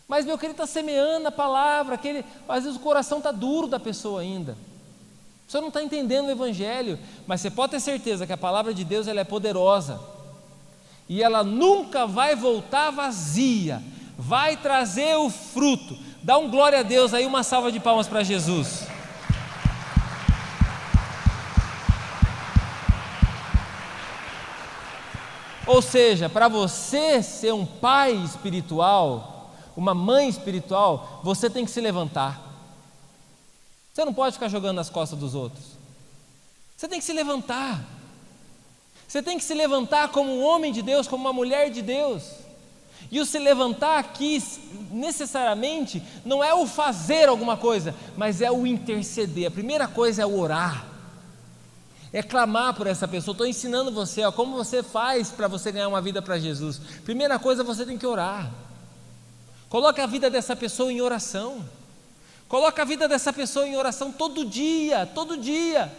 Mas meu querido, está semeando a palavra, às vezes o coração está duro da pessoa ainda. Você não está entendendo o evangelho, mas você pode ter certeza que a palavra de Deus ela é poderosa. E ela nunca vai voltar vazia, vai trazer o fruto. Dá um glória a Deus aí, uma salva de palmas para Jesus. Ou seja, para você ser um pai espiritual, uma mãe espiritual, você tem que se levantar. Você não pode ficar jogando nas costas dos outros. Você tem que se levantar. Você tem que se levantar como um homem de Deus, como uma mulher de Deus. E o se levantar aqui, necessariamente, não é o fazer alguma coisa, mas é o interceder. A primeira coisa é o orar. É clamar por essa pessoa. Estou ensinando você, como você faz para você ganhar uma vida para Jesus. Primeira coisa, você tem que orar. Coloque a vida dessa pessoa em oração. Coloque a vida dessa pessoa em oração todo dia, todo dia.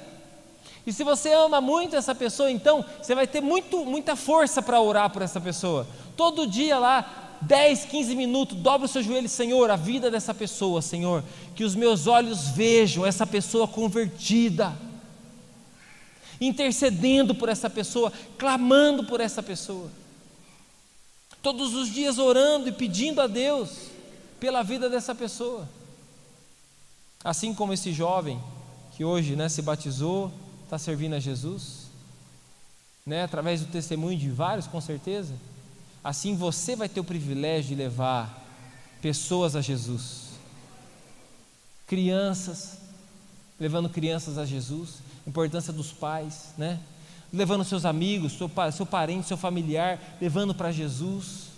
E se você ama muito essa pessoa, então você vai ter muita força para orar por essa pessoa. Todo dia lá, 10, 15 minutos, dobra o seu joelho, Senhor, a vida dessa pessoa, Senhor, que os meus olhos vejam essa pessoa convertida, intercedendo por essa pessoa, clamando por essa pessoa, todos os dias orando e pedindo a Deus pela vida dessa pessoa. Assim como esse jovem que hoje, né, se batizou, está servindo a Jesus, né, através do testemunho de vários, com certeza. Assim você vai ter o privilégio de levar pessoas a Jesus, crianças, levando crianças a Jesus, importância dos pais, né? Levando seus amigos, seu parente, seu familiar, levando para Jesus,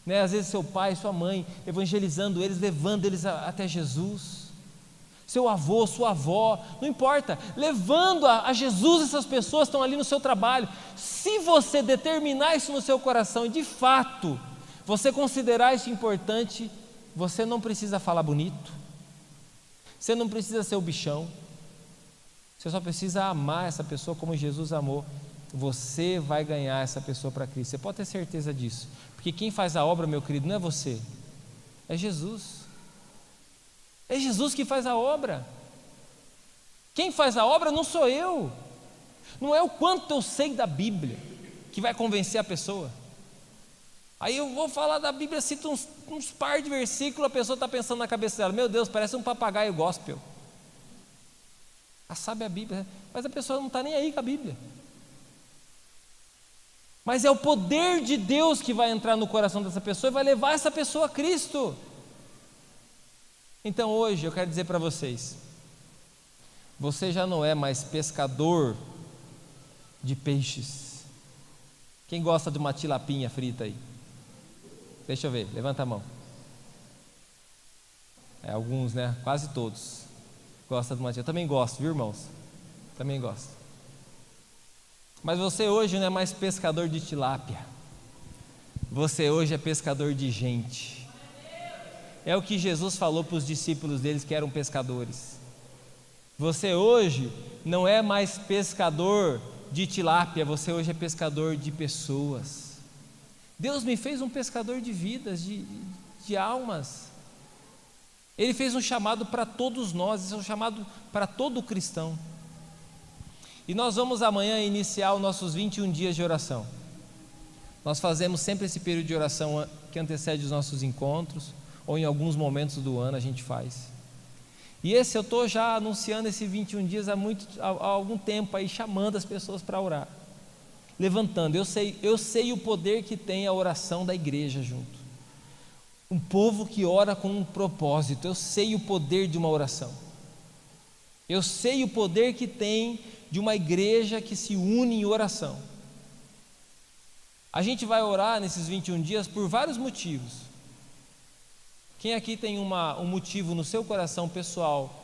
né? Às vezes seu pai, sua mãe, evangelizando eles, levando eles até Jesus, seu avô, sua avó, não importa, levando a Jesus. Essas pessoas estão ali no seu trabalho. Se você determinar isso no seu coração e de fato você considerar isso importante, você não precisa falar bonito, você não precisa ser o bichão, você só precisa amar essa pessoa como Jesus amou. Você vai ganhar essa pessoa para Cristo, você pode ter certeza disso, porque quem faz a obra, meu querido, não é você, é Jesus. É Jesus que faz a obra. Quem faz a obra não sou eu. Não é o quanto eu sei da Bíblia que vai convencer a pessoa. Aí eu vou falar da Bíblia, cito uns par de versículos, a pessoa está pensando na cabeça dela, meu Deus, parece um papagaio gospel. Ela sabe a Bíblia, mas a pessoa não está nem aí com a Bíblia. Mas é o poder de Deus que vai entrar no coração dessa pessoa e vai levar essa pessoa a Cristo. Então hoje eu quero dizer para vocês, você já não é mais pescador de peixes. Quem gosta de uma tilapinha frita aí? Deixa eu ver, levanta a mão. Alguns, né? Quase todos gostam de uma tilapinha. Eu também gosto, viu, irmãos? Também gosto. Mas você hoje não é mais pescador de tilápia. Você hoje é pescador de gente. É o que Jesus falou para os discípulos deles que eram pescadores. Você hoje não é mais pescador de tilápia, você hoje é pescador de pessoas. Deus me fez um pescador de vidas, de almas. Ele fez um chamado para todos nós, esse é um chamado para todo cristão. E nós vamos amanhã iniciar os nossos 21 dias de oração. Nós fazemos sempre esse período de oração que antecede os nossos encontros, ou em alguns momentos do ano a gente faz. E eu estou já anunciando esses 21 dias há algum tempo aí, chamando as pessoas para orar, levantando. Eu sei o poder que tem a oração da igreja junto. Um povo que ora com um propósito, eu sei o poder de uma oração. Eu sei o poder que tem de uma igreja que se une em oração. A gente vai orar nesses 21 dias por vários motivos. Quem aqui tem um motivo no seu coração pessoal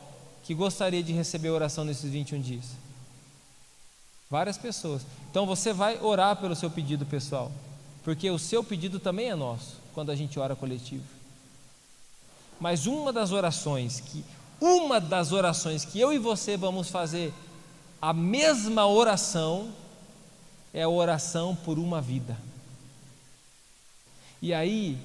que gostaria de receber oração nesses 21 dias? Várias pessoas. Então você vai orar pelo seu pedido pessoal, porque o seu pedido também é nosso, quando a gente ora coletivo. Mas uma das orações que eu e você vamos fazer a mesma oração é a oração por uma vida. E aí,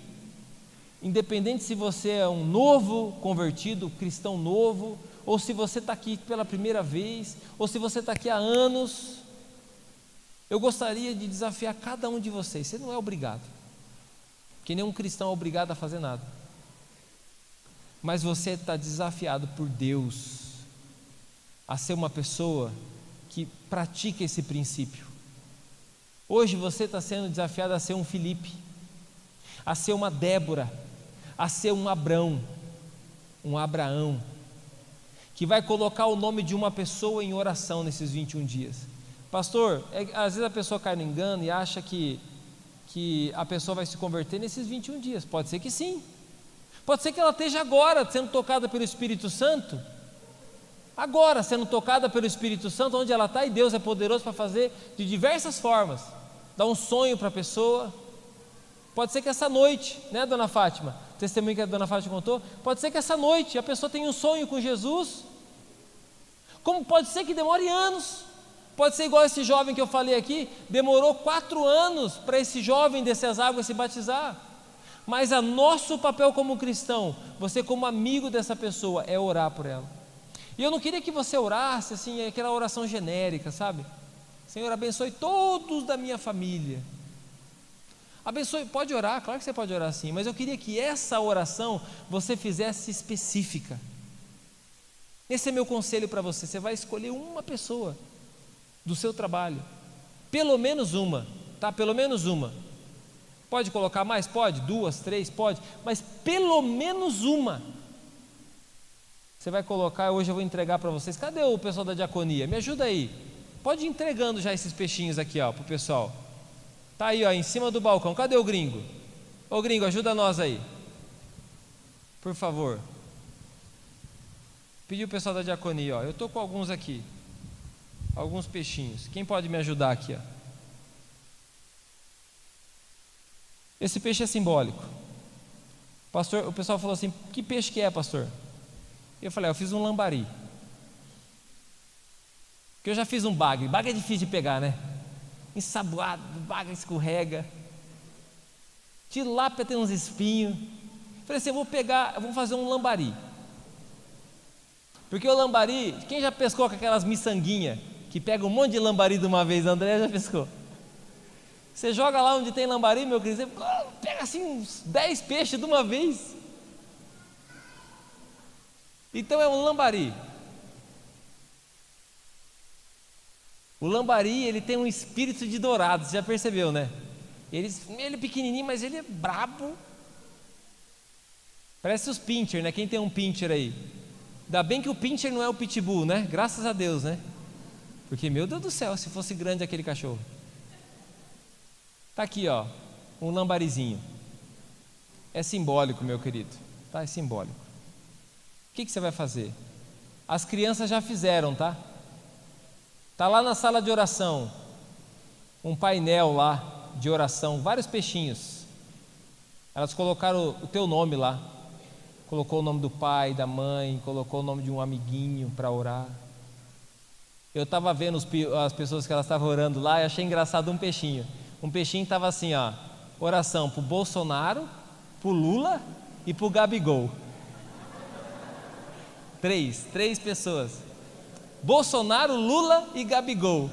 independente se você é um novo convertido, cristão novo, ou se você está aqui pela primeira vez, ou se você está aqui há anos, eu gostaria de desafiar cada um de vocês. Você não é obrigado, porque nenhum cristão é obrigado a fazer nada, mas você está desafiado por Deus a ser uma pessoa que pratica esse princípio. Hoje você está sendo desafiado a ser um Filipe, a ser uma Débora, a ser um Abrão, um Abraão, que vai colocar o nome de uma pessoa em oração nesses 21 dias. Pastor, às vezes a pessoa cai no engano e acha que a pessoa vai se converter nesses 21 dias. Pode ser que sim. Pode ser que ela esteja agora sendo tocada pelo Espírito Santo, agora sendo tocada pelo Espírito Santo, onde ela está, e Deus é poderoso para fazer de diversas formas, dar um sonho para a pessoa. Pode ser que essa noite, né, dona Fátima, o testemunho que a dona Fátima contou, pode ser que essa noite a pessoa tenha um sonho com Jesus, como pode ser que demore anos, pode ser igual esse jovem que eu falei aqui, demorou 4 anos para esse jovem descer as águas e se batizar. Mas o nosso papel como cristão, você como amigo dessa pessoa, é orar por ela. E eu não queria que você orasse assim, aquela oração genérica, sabe? Senhor, abençoe todos da minha família. Abençoe, pode orar, claro que você pode orar sim, mas eu queria que essa oração você fizesse específica. Esse é meu conselho para você. Você vai escolher uma pessoa do seu trabalho, pelo menos uma, tá? Pelo menos uma. Pode colocar mais? Pode, 2, 3, pode, mas pelo menos uma. Você vai colocar, hoje eu vou entregar para vocês. Cadê o pessoal da diaconia? Me ajuda aí. Pode ir entregando já esses peixinhos aqui, ó, pro pessoal. Tá aí, ó, em cima do balcão. Cadê o gringo? Ô gringo, ajuda nós aí, por favor. Pediu o pessoal da diaconia, ó. Eu tô com alguns aqui, alguns peixinhos. Quem pode me ajudar aqui, ó? Esse peixe é simbólico. Pastor, o pessoal falou assim: que peixe que é, pastor? Eu falei: eu fiz um lambari. Porque eu já fiz um bagre. Bagre é difícil de pegar, né? Ensaboado, bagre escorrega. Tilápia tem uns espinhos. Falei assim: vou fazer um lambari. Porque o lambari, quem já pescou com aquelas miçanguinhas que pega um monte de lambari de uma vez? André já pescou. Você joga lá onde tem lambari, meu querido, você pega assim uns 10 peixes de uma vez. Então é um lambari. O lambari, ele tem um espírito de dourado, você já percebeu, né? Ele é pequenininho, mas ele é brabo. Parece os pincher, né? Quem tem um pincher aí? Ainda bem que o pincher não é o pitbull, né? Graças a Deus, né? Porque, meu Deus do céu, se fosse grande aquele cachorro. Tá aqui, ó, um lambarizinho. É simbólico, meu querido, tá? É simbólico. O que você vai fazer? As crianças já fizeram, tá? Tá lá na sala de oração, um painel lá de oração, vários peixinhos. Elas colocaram o teu nome lá. Colocou o nome do pai, da mãe, colocou o nome de um amiguinho para orar. Eu estava vendo as pessoas que elas estavam orando lá e achei engraçado um peixinho. Um peixinho estava assim, ó, oração para o Bolsonaro, para o Lula e para o Gabigol. Três pessoas. Bolsonaro, Lula e Gabigol.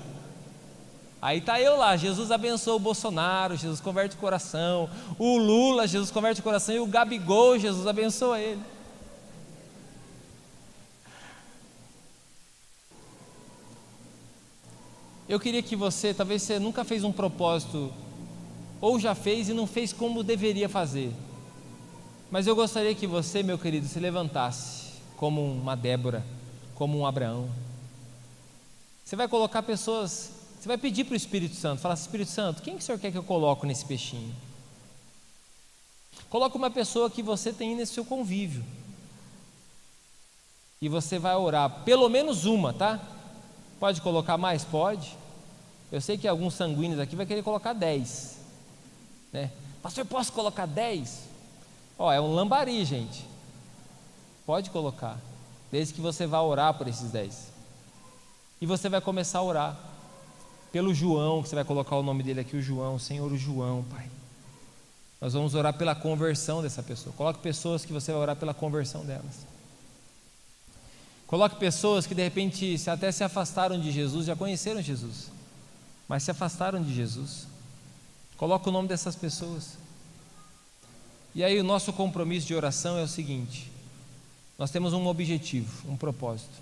Aí está eu lá, Jesus abençoa o Bolsonaro, Jesus converte o coração. O Lula, Jesus converte o coração. E o Gabigol, Jesus abençoa ele. Eu queria que você, talvez você nunca fez um propósito, ou já fez e não fez como deveria fazer. Mas eu gostaria que você, meu querido, se levantasse como uma Débora, como um Abraão. Você vai colocar pessoas, você vai pedir para o Espírito Santo, falar assim: Espírito Santo, quem que o Senhor quer que eu coloque nesse peixinho? Coloque uma pessoa que você tem nesse seu convívio. E você vai orar, pelo menos uma, tá? Pode colocar mais? Pode. Eu sei que alguns sanguíneos aqui vai querer colocar 10, né? Pastor, posso colocar 10? Ó, é um lambari, gente. Pode colocar, desde que você vá orar por esses 10. E você vai começar a orar pelo João, que você vai colocar o nome dele aqui, o João. Senhor, o João, Pai. Nós vamos orar pela conversão dessa pessoa. Coloque pessoas que você vai orar pela conversão delas. Coloque pessoas que de repente até se afastaram de Jesus, já conheceram Jesus, mas se afastaram de Jesus. Coloque o nome dessas pessoas. E aí o nosso compromisso de oração é o seguinte: nós temos um objetivo, um propósito.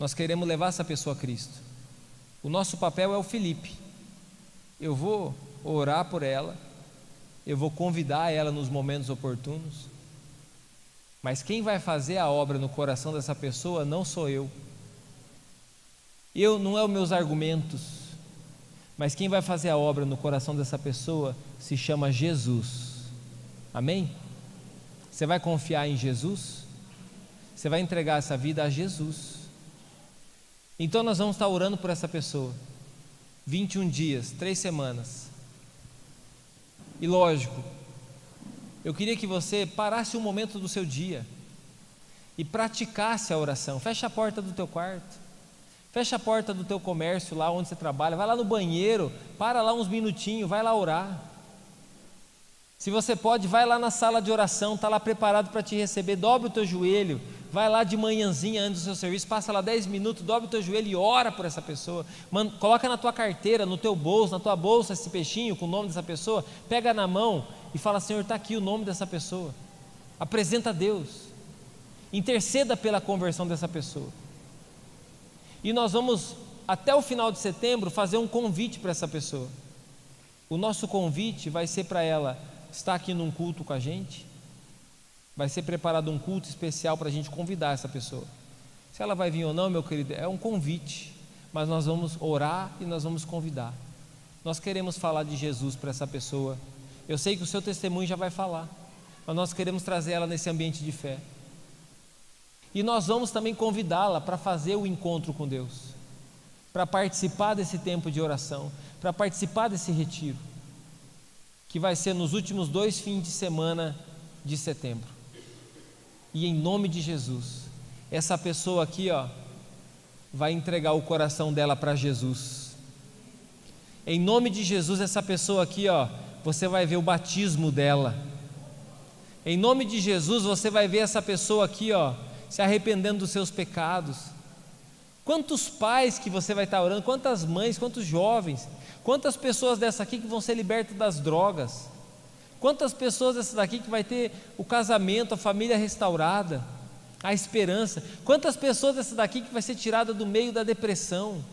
Nós queremos levar essa pessoa a Cristo. O nosso papel é o Felipe. Eu vou orar por ela, eu vou convidar ela nos momentos oportunos, mas quem vai fazer a obra no coração dessa pessoa não sou eu. Não é os meus argumentos, mas quem vai fazer a obra no coração dessa pessoa se chama Jesus. Amém? Você vai confiar em Jesus? Você vai entregar essa vida a Jesus. Então nós vamos estar orando por essa pessoa 21 dias, 3 semanas. E lógico, eu queria que você parasse um momento do seu dia e praticasse a oração. Fecha a porta do teu quarto, fecha a porta do teu comércio lá onde você trabalha, vai lá no banheiro, para lá uns minutinhos, vai lá orar. Se você pode, vai lá na sala de oração, está lá preparado para te receber. Dobra o teu joelho, vai lá de manhãzinha antes do seu serviço, passa lá 10 minutos, dobra o teu joelho e ora por essa pessoa. Coloca na tua carteira, no teu bolso, na tua bolsa esse peixinho com o nome dessa pessoa, pega na mão e fala: Senhor, está aqui o nome dessa pessoa. Apresenta a Deus, interceda pela conversão dessa pessoa. E nós vamos, até o final de setembro, fazer um convite para essa pessoa. O nosso convite vai ser para ela estar aqui num culto com a gente. Vai ser preparado um culto especial para a gente convidar essa pessoa. Se ela vai vir ou não, meu querido, é um convite, mas nós vamos orar e nós vamos convidar. Nós queremos falar de Jesus para essa pessoa. Eu sei que o seu testemunho já vai falar, mas nós queremos trazer ela nesse ambiente de fé. E nós vamos também convidá-la para fazer o encontro com Deus, para participar desse tempo de oração, para participar desse retiro, que vai ser nos últimos 2 fins de semana de setembro. E em nome de Jesus, essa pessoa aqui, ó, vai entregar o coração dela para Jesus. Em nome de Jesus, essa pessoa aqui, ó, você vai ver o batismo dela. Em nome de Jesus, você vai ver essa pessoa aqui, ó, se arrependendo dos seus pecados. Quantos pais que você vai estar orando, quantas mães, quantos jovens, quantas pessoas dessa aqui que vão ser libertas das drogas, Quantas pessoas essa daqui que vai ter o casamento, a família restaurada, a esperança? Quantas pessoas essa daqui que vai ser tirada do meio da depressão?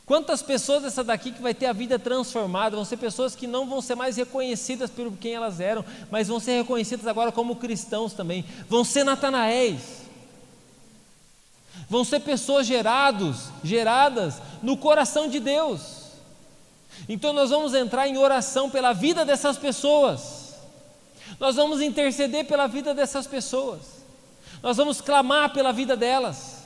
Quantas pessoas essa daqui que vai ter a vida transformada? Vão ser pessoas que não vão ser mais reconhecidas por quem elas eram, mas vão ser reconhecidas agora como cristãos também. Vão ser Natanaéis. Vão ser pessoas geradas no coração de Deus. Então nós vamos entrar em oração pela vida dessas pessoas. Nós vamos interceder pela vida dessas pessoas. Nós vamos clamar pela vida delas.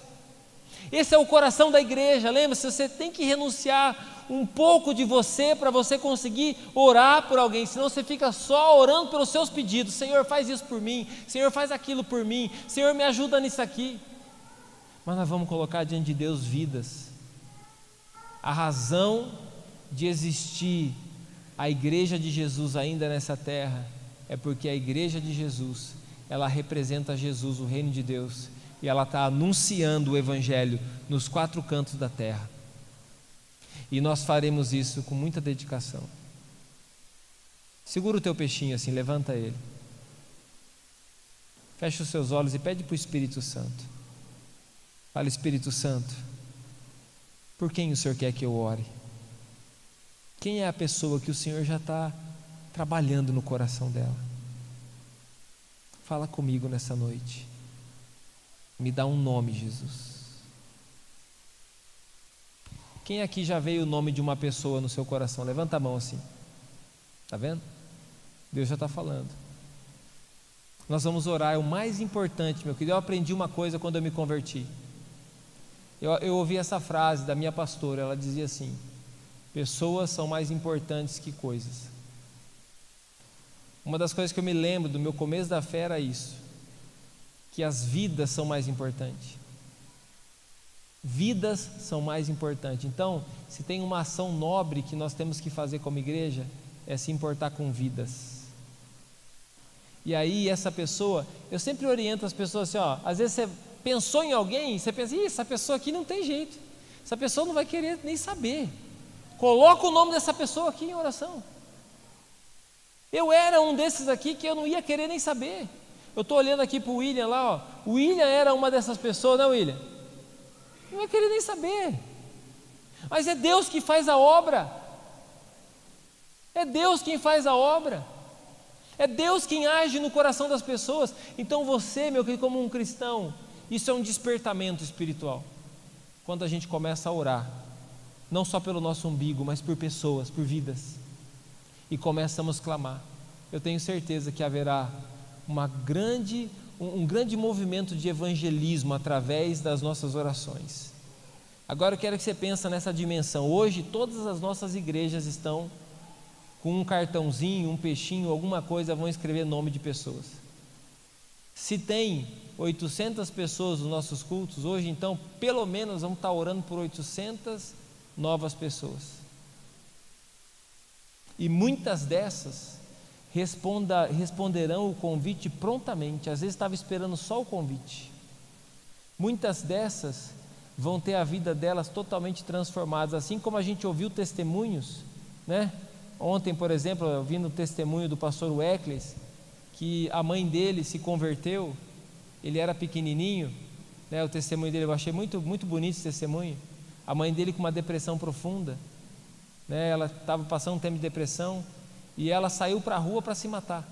Esse é o coração da igreja. Lembre-se, você tem que renunciar um pouco de você para você conseguir orar por alguém, senão você fica só orando pelos seus pedidos. Senhor, faz isso por mim, Senhor, faz aquilo por mim, Senhor, me ajuda nisso aqui. Mas nós vamos colocar diante de Deus vidas. A razão de existir a igreja de Jesus ainda nessa terra é porque a igreja de Jesus, ela representa Jesus, o reino de Deus, e ela está anunciando o evangelho nos 4 cantos da terra, e nós faremos isso com muita dedicação. Segura o teu peixinho assim, levanta ele, fecha os seus olhos e pede para o Espírito Santo. Fala: Espírito Santo, por quem o Senhor quer que eu ore? Quem é a pessoa que o Senhor já está trabalhando no coração dela? Fala comigo nessa noite. Me dá um nome, Jesus. Quem aqui já veio o nome de uma pessoa no seu coração? Levanta a mão assim. Está vendo? Deus já está falando. Nós vamos orar, é o mais importante, meu querido. Eu aprendi uma coisa quando eu me converti. Eu ouvi essa frase da minha pastora, ela dizia assim: pessoas são mais importantes que coisas. Uma das coisas que eu me lembro do meu começo da fé era isso, que as vidas são mais importantes. Vidas são mais importantes. Então, se tem uma ação nobre que nós temos que fazer como igreja, é se importar com vidas. E aí essa pessoa, eu sempre oriento as pessoas assim, ó, às vezes você pensou em alguém, você pensa: essa pessoa aqui não tem jeito, essa pessoa não vai querer nem saber. Coloca o nome dessa pessoa aqui em oração. Eu era um desses aqui que eu não ia querer nem saber. Eu estou olhando aqui para o William lá, ó. O William era uma dessas pessoas, não, William? Não ia querer nem saber. Mas é Deus que faz a obra. É Deus quem faz a obra. É Deus quem age no coração das pessoas. Então você, meu querido, como um cristão, isso é um despertamento espiritual. Quando a gente começa a orar, não só pelo nosso umbigo, mas por pessoas, por vidas, e começamos a clamar, eu tenho certeza que haverá um grande movimento de evangelismo através das nossas orações. Agora eu quero que você pense nessa dimensão. Hoje todas as nossas igrejas estão com um cartãozinho, um peixinho, alguma coisa, vão escrever nome de pessoas. Se tem 800 pessoas nos nossos cultos, hoje então pelo menos vamos estar orando por 800 novas pessoas. E muitas dessas responderão o convite prontamente. Às vezes estava esperando só o convite. Muitas dessas vão ter a vida delas totalmente transformadas, assim como a gente ouviu testemunhos, né? Ontem, por exemplo, eu vi no testemunho do pastor Weckles, que a mãe dele se converteu. Ele era pequenininho, né? O testemunho dele, eu achei muito, muito bonito esse testemunho. A mãe dele com uma depressão profunda, né? Ela estava passando um tempo de depressão e ela saiu para a rua para se matar,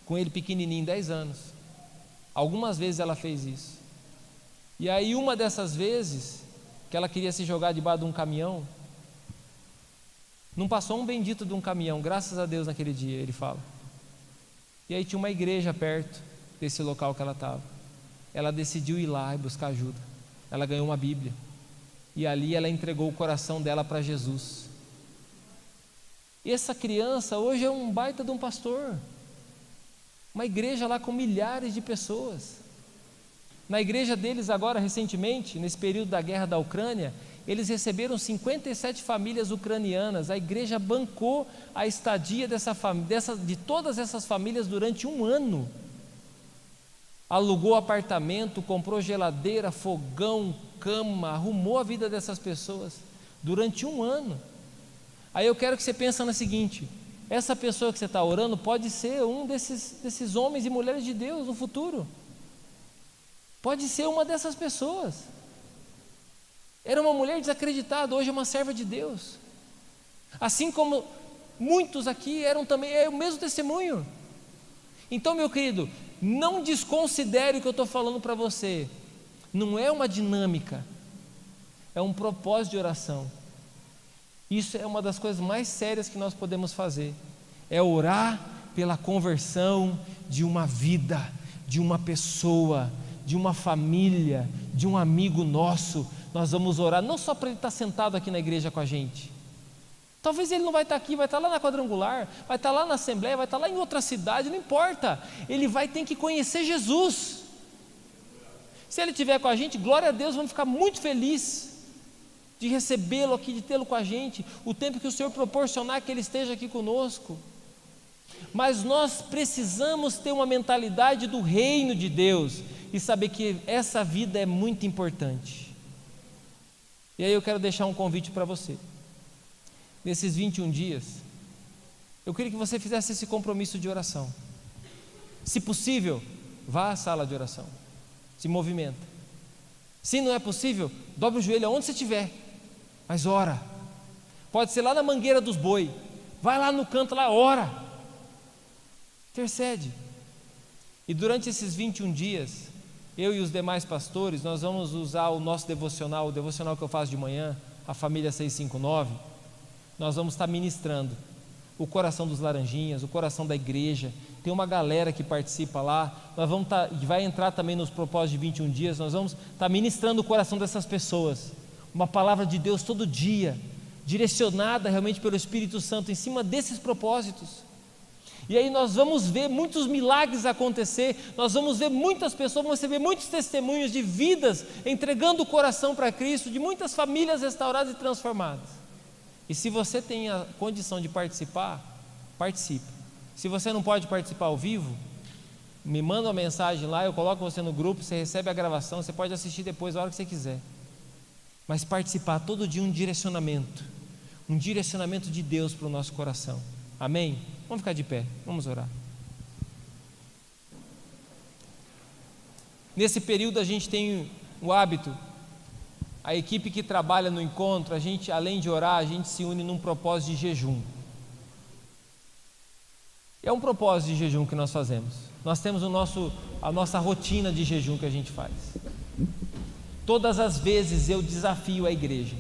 com ele pequenininho, 10 anos. Algumas vezes ela fez isso. E aí uma dessas vezes que ela queria se jogar debaixo de um caminhão, não passou um bendito de um caminhão, graças a Deus, naquele dia, ele fala. E aí tinha uma igreja perto desse local que ela estava. Ela decidiu ir lá e buscar ajuda. Ela ganhou uma Bíblia e ali ela entregou o coração dela para Jesus. E essa criança hoje é um baita de um pastor, uma igreja lá com milhares de pessoas. Na igreja deles agora, recentemente, nesse período da guerra da Ucrânia, eles receberam 57 famílias ucranianas. A igreja bancou a estadia de todas essas famílias durante um ano. Alugou apartamento, comprou geladeira, fogão, cama, arrumou a vida dessas pessoas durante um ano. Aí eu quero que você pense no seguinte: essa pessoa que você está orando pode ser um desses homens e mulheres de Deus no futuro. Pode ser uma dessas pessoas. Era uma mulher desacreditada, hoje é uma serva de Deus. Assim como muitos aqui eram também, é o mesmo testemunho. Então, meu querido, não desconsidere o que eu estou falando para você. Não é uma dinâmica, é um propósito de oração. Isso é uma das coisas mais sérias que nós podemos fazer. É orar pela conversão de uma vida, de uma pessoa, de uma família, de um amigo nosso. Nós vamos orar não só para ele estar sentado aqui na igreja com a gente. Talvez ele não vai estar aqui, vai estar lá na quadrangular, vai estar lá na assembleia, vai estar lá em outra cidade, não importa. Ele vai ter que conhecer Jesus. Se ele estiver com a gente, glória a Deus, vamos ficar muito felizes de recebê-lo aqui, de tê-lo com a gente, o tempo que o Senhor proporcionar que ele esteja aqui conosco. Mas nós precisamos ter uma mentalidade do reino de Deus e saber que essa vida é muito importante. E aí eu quero deixar um convite para você. Nesses 21 dias, eu queria que você fizesse esse compromisso de oração. Se possível, vá à sala de oração, se movimenta. Se não é possível, dobre o joelho aonde você estiver, mas ora. Pode ser lá na mangueira dos boi, vai lá no canto, lá ora, intercede. E durante esses 21 dias, eu e os demais pastores, nós vamos usar o nosso devocional, o devocional que eu faço de manhã, a família 659. Nós vamos estar ministrando o coração dos laranjinhas, o coração da igreja. Tem uma galera que participa lá. Nós vamos estar, vai entrar também nos propósitos de 21 dias. Nós vamos estar ministrando o coração dessas pessoas. Uma palavra de Deus todo dia, direcionada realmente pelo Espírito Santo em cima desses propósitos. E aí nós vamos ver muitos milagres acontecer. Nós vamos ver muitas pessoas, vamos receber muitos testemunhos de vidas entregando o coração para Cristo, de muitas famílias restauradas e transformadas. E se você tem a condição de participar, participe. Se você não pode participar ao vivo, me manda uma mensagem lá, eu coloco você no grupo, você recebe a gravação, você pode assistir depois a hora que você quiser. Mas participar todo dia um direcionamento de Deus para o nosso coração. Amém? Vamos ficar de pé, vamos orar. Nesse período a gente tem o hábito, a equipe que trabalha no encontro, a gente, além de orar, a gente se une num propósito de jejum. É um propósito de jejum que nós fazemos. Nós temos a nossa rotina de jejum que a gente faz. Todas as vezes eu desafio a igreja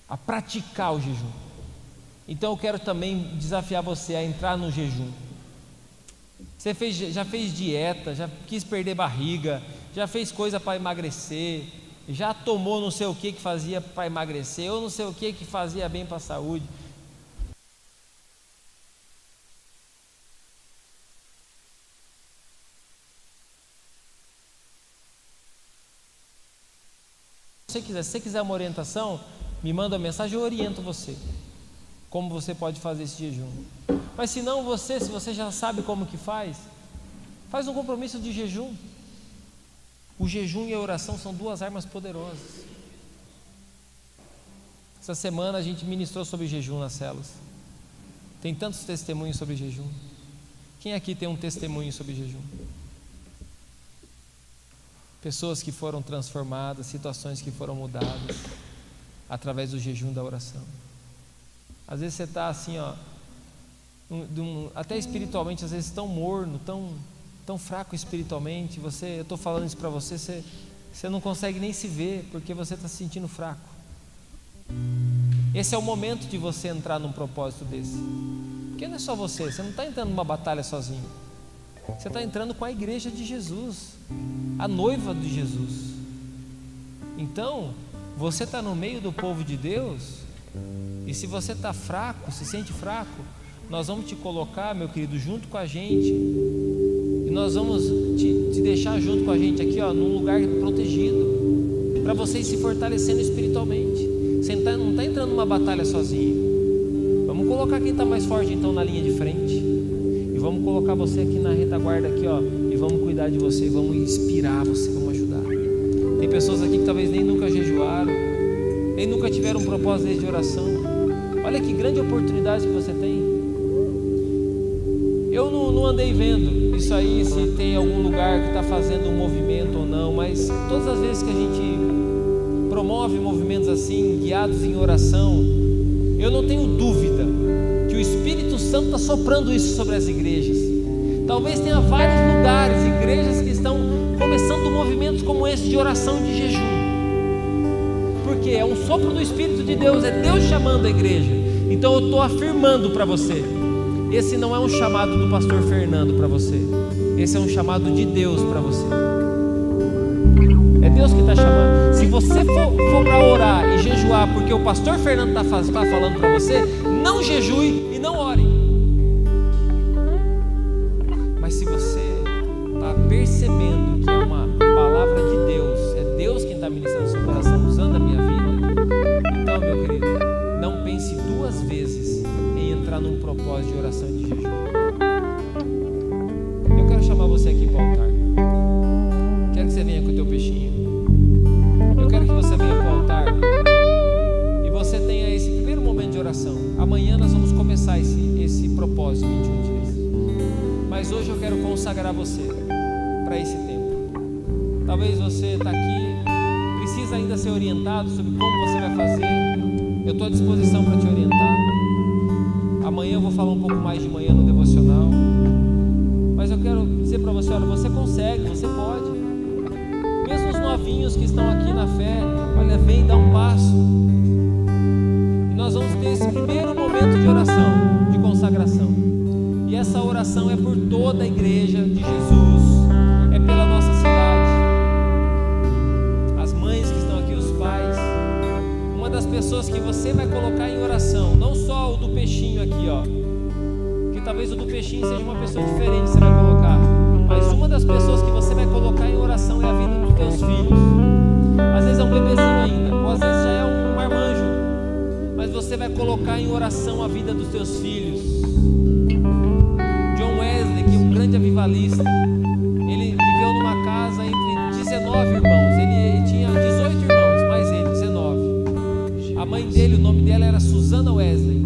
a praticar o jejum. Então eu quero também desafiar você a entrar no jejum. Você já fez dieta, já quis perder barriga, já fez coisa para emagrecer, já tomou não sei o que fazia para emagrecer, ou não sei o que fazia bem para a saúde. Se você quiser uma orientação, me manda uma mensagem, eu oriento você como você pode fazer esse jejum. Mas se não, se você já sabe como que faz um compromisso de jejum. O jejum e a oração são duas armas poderosas. Essa semana a gente ministrou sobre jejum nas células. Tem tantos testemunhos sobre jejum. Quem aqui tem um testemunho sobre jejum? Pessoas que foram transformadas, situações que foram mudadas através do jejum e da oração. Às vezes você está assim, até espiritualmente, às vezes tão morno, tão fraco espiritualmente. Eu estou falando isso para você, você não consegue nem se ver, porque você está se sentindo fraco. Esse é o momento de você entrar num propósito desse, porque não é só você não está entrando numa batalha sozinho, você está entrando com a igreja de Jesus, a noiva de Jesus. Então, você está no meio do povo de Deus, e se você está fraco, se sente fraco, nós vamos te colocar, meu querido, junto com a gente, e nós vamos te deixar junto com a gente aqui, num lugar protegido, para você ir se fortalecendo espiritualmente. Você não está entrando numa batalha sozinho. Vamos colocar quem está mais forte então na linha de frente, e vamos colocar você aqui na retaguarda aqui, e vamos cuidar de você, vamos inspirar você, vamos ajudar. Tem pessoas aqui que talvez nem nunca jejuaram, nem nunca tiveram um propósito de oração. Olha que grande oportunidade que você tem. Eu não andei vendo isso aí, se tem algum lugar que está fazendo um movimento ou não, mas todas as vezes que a gente promove movimentos assim, guiados em oração, eu não tenho dúvida que o Espírito Santo está soprando isso sobre as igrejas. Talvez tenha vários lugares, igrejas que estão começando movimentos como esse de oração e de jejum, porque é um sopro do Espírito de Deus, é Deus chamando a igreja. Então eu estou afirmando para você, esse não é um chamado do pastor Fernando para você, esse é um chamado de Deus para você. É Deus que está chamando. Se você for para orar e jejuar porque o pastor Fernando está falando para você, não jejue e não ore. Mas se você está percebendo que é uma palavra de Deus, é Deus quem está ministrando seu coração, usando a minha vida, então, meu querido, não pense duas vezes em entrar num propósito de oração e de jejum. Eu quero chamar você aqui para o altar. Quero que você venha com o teu peixinho. Eu quero que você venha para o altar e você tenha esse primeiro momento de oração. Amanhã nós vamos começar esse propósito, 21 dias. Mas hoje eu quero consagrar você para esse tempo. Talvez você está aqui, precisa ainda ser orientado sobre como você vai fazer. Eu estou à disposição para te orientar. Amanhã eu vou falar um pouco mais de manhã no devocional. Mas eu quero dizer para você, olha, você consegue, você pode. Mesmo os novinhos que estão aqui na fé, olha, vem, dá um passo. E nós vamos ter esse primeiro momento de oração, de consagração. E essa oração é por toda a igreja de Jesus, é pela nossa cidade. As mães que estão aqui, os pais. Uma das pessoas que você vai colocar em oração, não só o do peixinho aqui, ó, que talvez o do peixinho seja uma pessoa diferente que você vai colocar, mas uma das pessoas que você vai colocar em oração é a vida dos teus filhos. Às vezes é um bebezinho ainda, ou às vezes já é um marmanjo, mas você vai colocar em oração a vida dos teus filhos. John Wesley, que é um grande avivalista, ele viveu numa casa entre 19 irmãos, ele tinha 18 irmãos, mais ele, 19. A mãe dele, o nome dela era Susana Wesley.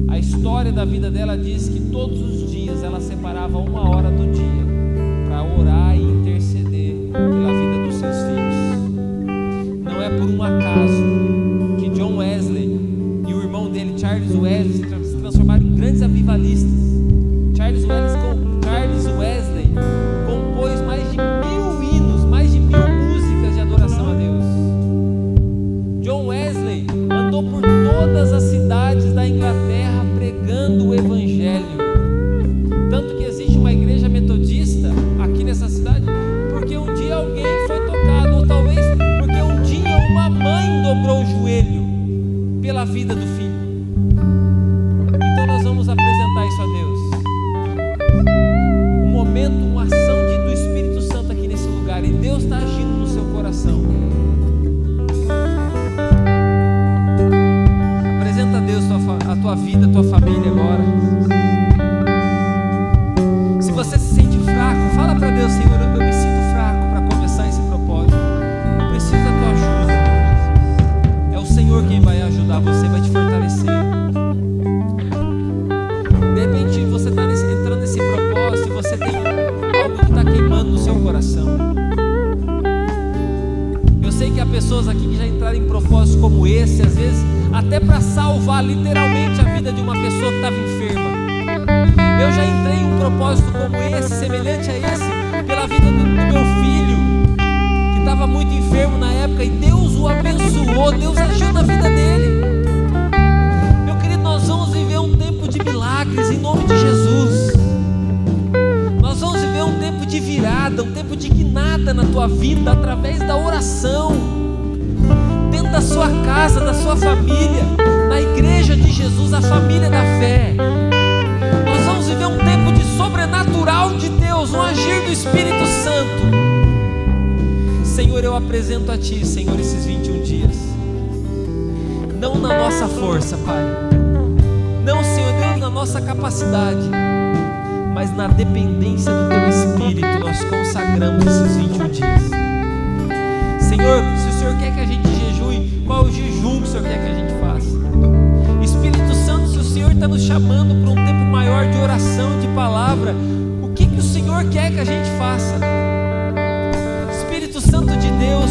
A história da vida dela diz que todos os dias ela separava 1 hora do dia para orar e interceder pela vida dos seus filhos. Não é por um acaso que John Wesley e o irmão dele, Charles Wesley, se transformaram em grandes avivalistas. Charles Wesley compôs mais de 1000 hinos, mais de 1000 músicas de adoração a Deus. John Wesley andou por todas as cidades da Inglaterra pregando o evangelho. Tanto que existe uma igreja metodista aqui nessa cidade porque um dia alguém foi tocado, ou talvez porque um dia uma mãe dobrou o joelho pela vida do filho. Então nós vamos apresentar isso a Deus. Um momento, uma ação do Espírito Santo aqui nesse lugar, e Deus está agindo no seu coração. Apresenta a Deus a tua vida, a tua família agora. Se você se sente fraco, fala para Deus: Senhor, eu me sinto fraco para começar esse propósito, eu preciso da tua ajuda. É o Senhor quem vai ajudar você, vai te fortalecer. De repente você está entrando nesse propósito e você tem algo que está queimando no seu coração. Eu sei que há pessoas aqui que já entraram em propósitos como esse, às vezes até para salvar literalmente a vida de uma pessoa que estava enferma. Eu já entrei em um propósito como esse, semelhante a esse, pela vida do meu filho, que estava muito enfermo na época, e Deus o abençoou, Deus agiu na vida dele. Meu querido, nós vamos viver um tempo de milagres em nome de Jesus. Nós vamos viver um tempo de virada, um tempo de guinada na tua vida, através da oração, dentro da sua casa, da sua família, na igreja de Jesus, a família da fé. Nós vamos viver um tempo de sobrenatural de Deus, um agir do Espírito Santo. Senhor, eu apresento a Ti, Senhor, esses 21 dias. Não na nossa força, Pai. Não, Senhor Deus, na nossa capacidade, mas na dependência do Teu Espírito. Nós consagramos esses 21 dias. Senhor, se o Senhor quer que a gente jejue, qual é o jejum que o Senhor quer que a gente faça? Senhor está nos chamando para um tempo maior de oração, de palavra. O que o Senhor quer que a gente faça? Espírito Santo de Deus,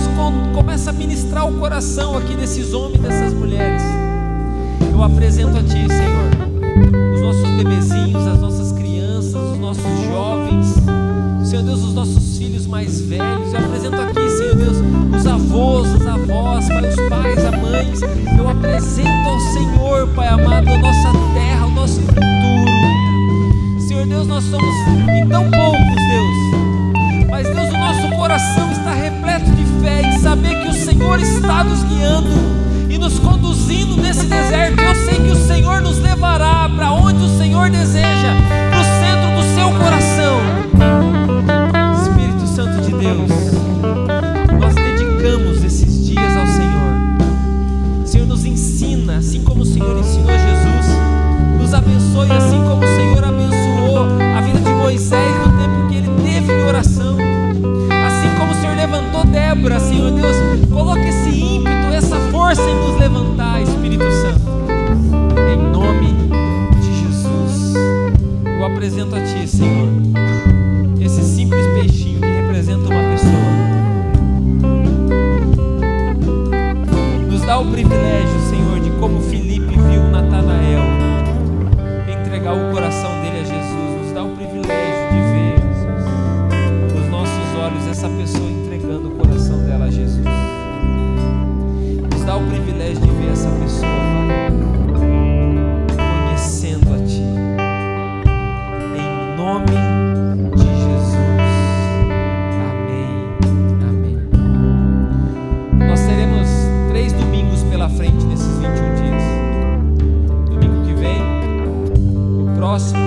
começa a ministrar o coração aqui desses homens e dessas mulheres. Eu apresento a Ti, Senhor, os nossos bebezinhos, as nossas crianças, os nossos jovens, Senhor Deus, os nossos filhos mais velhos. Eu apresento aqui, Senhor Deus, os avós, as avós, Pai, os pais, as mães. Eu apresento ao Senhor, Pai amado, a nossa terra, o nosso futuro. Senhor Deus, nós somos em tão poucos, Deus, mas Deus, o nosso coração está repleto de fé em saber que o Senhor está nos guiando e nos conduzindo nesse deserto. Eu sei que o Senhor nos levará para onde o Senhor deseja, para o centro do seu coração. Espírito Santo de Deus, nós dedicamos esses dias ao Senhor. Senhor, nos ensina, assim como o Senhor ensinou Jesus, nos abençoe assim como o Senhor abençoou a vida de Moisés no tempo que ele teve em oração. Assim como o Senhor levantou Débora, Senhor Deus, coloque esse ímpeto, essa força em nos levantar, Espírito Santo. Em nome de Jesus, eu apresento a Ti, Senhor, esse simples peixinho que representa uma pessoa. Nos dá o privilégio, Senhor, de como Filipe viu Natanael entregar o coração dele a Jesus. Nos dá o privilégio de ver nos nossos olhos essa pessoa entregando o coração dela a Jesus. Nos dá o privilégio de ver essa pessoa, Pai, conhecendo a Ti. Em nome de Jesus. Amém. Amém. Nós teremos 3 domingos pela frente nesses 21 dias. Domingo que vem, o próximo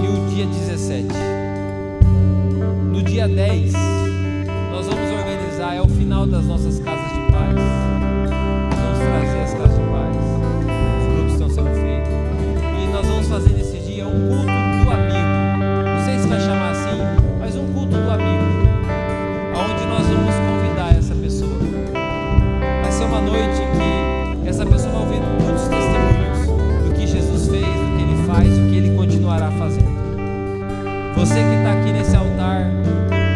e o dia 17. No dia 10, nós vamos organizar, é o final das nossas casas de paz. Vamos trazer as casas de paz. Os grupos estão sendo feitos. E nós vamos fazer nesse dia um culto do amigo. Não sei se vai chamar assim, mas um culto do amigo, onde nós vamos convidar essa pessoa. Vai ser uma noite em que essa pessoa vai ouvir muitos testemunhos do que Jesus fez, do que Ele faz, do que Ele continuará fazendo. Você que está aqui nesse altar,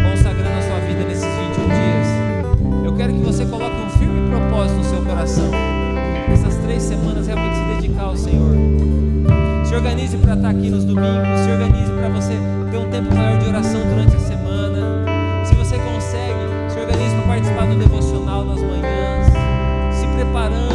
consagrando a sua vida nesses 21 dias, eu quero que você coloque um firme propósito no seu coração. Essas 3 semanas realmente se dedicar ao Senhor. Se organize para estar aqui nos domingos, se organize para você ter um tempo maior de oração durante a semana. Se você consegue, se organize para participar do devocional nas manhãs, se preparando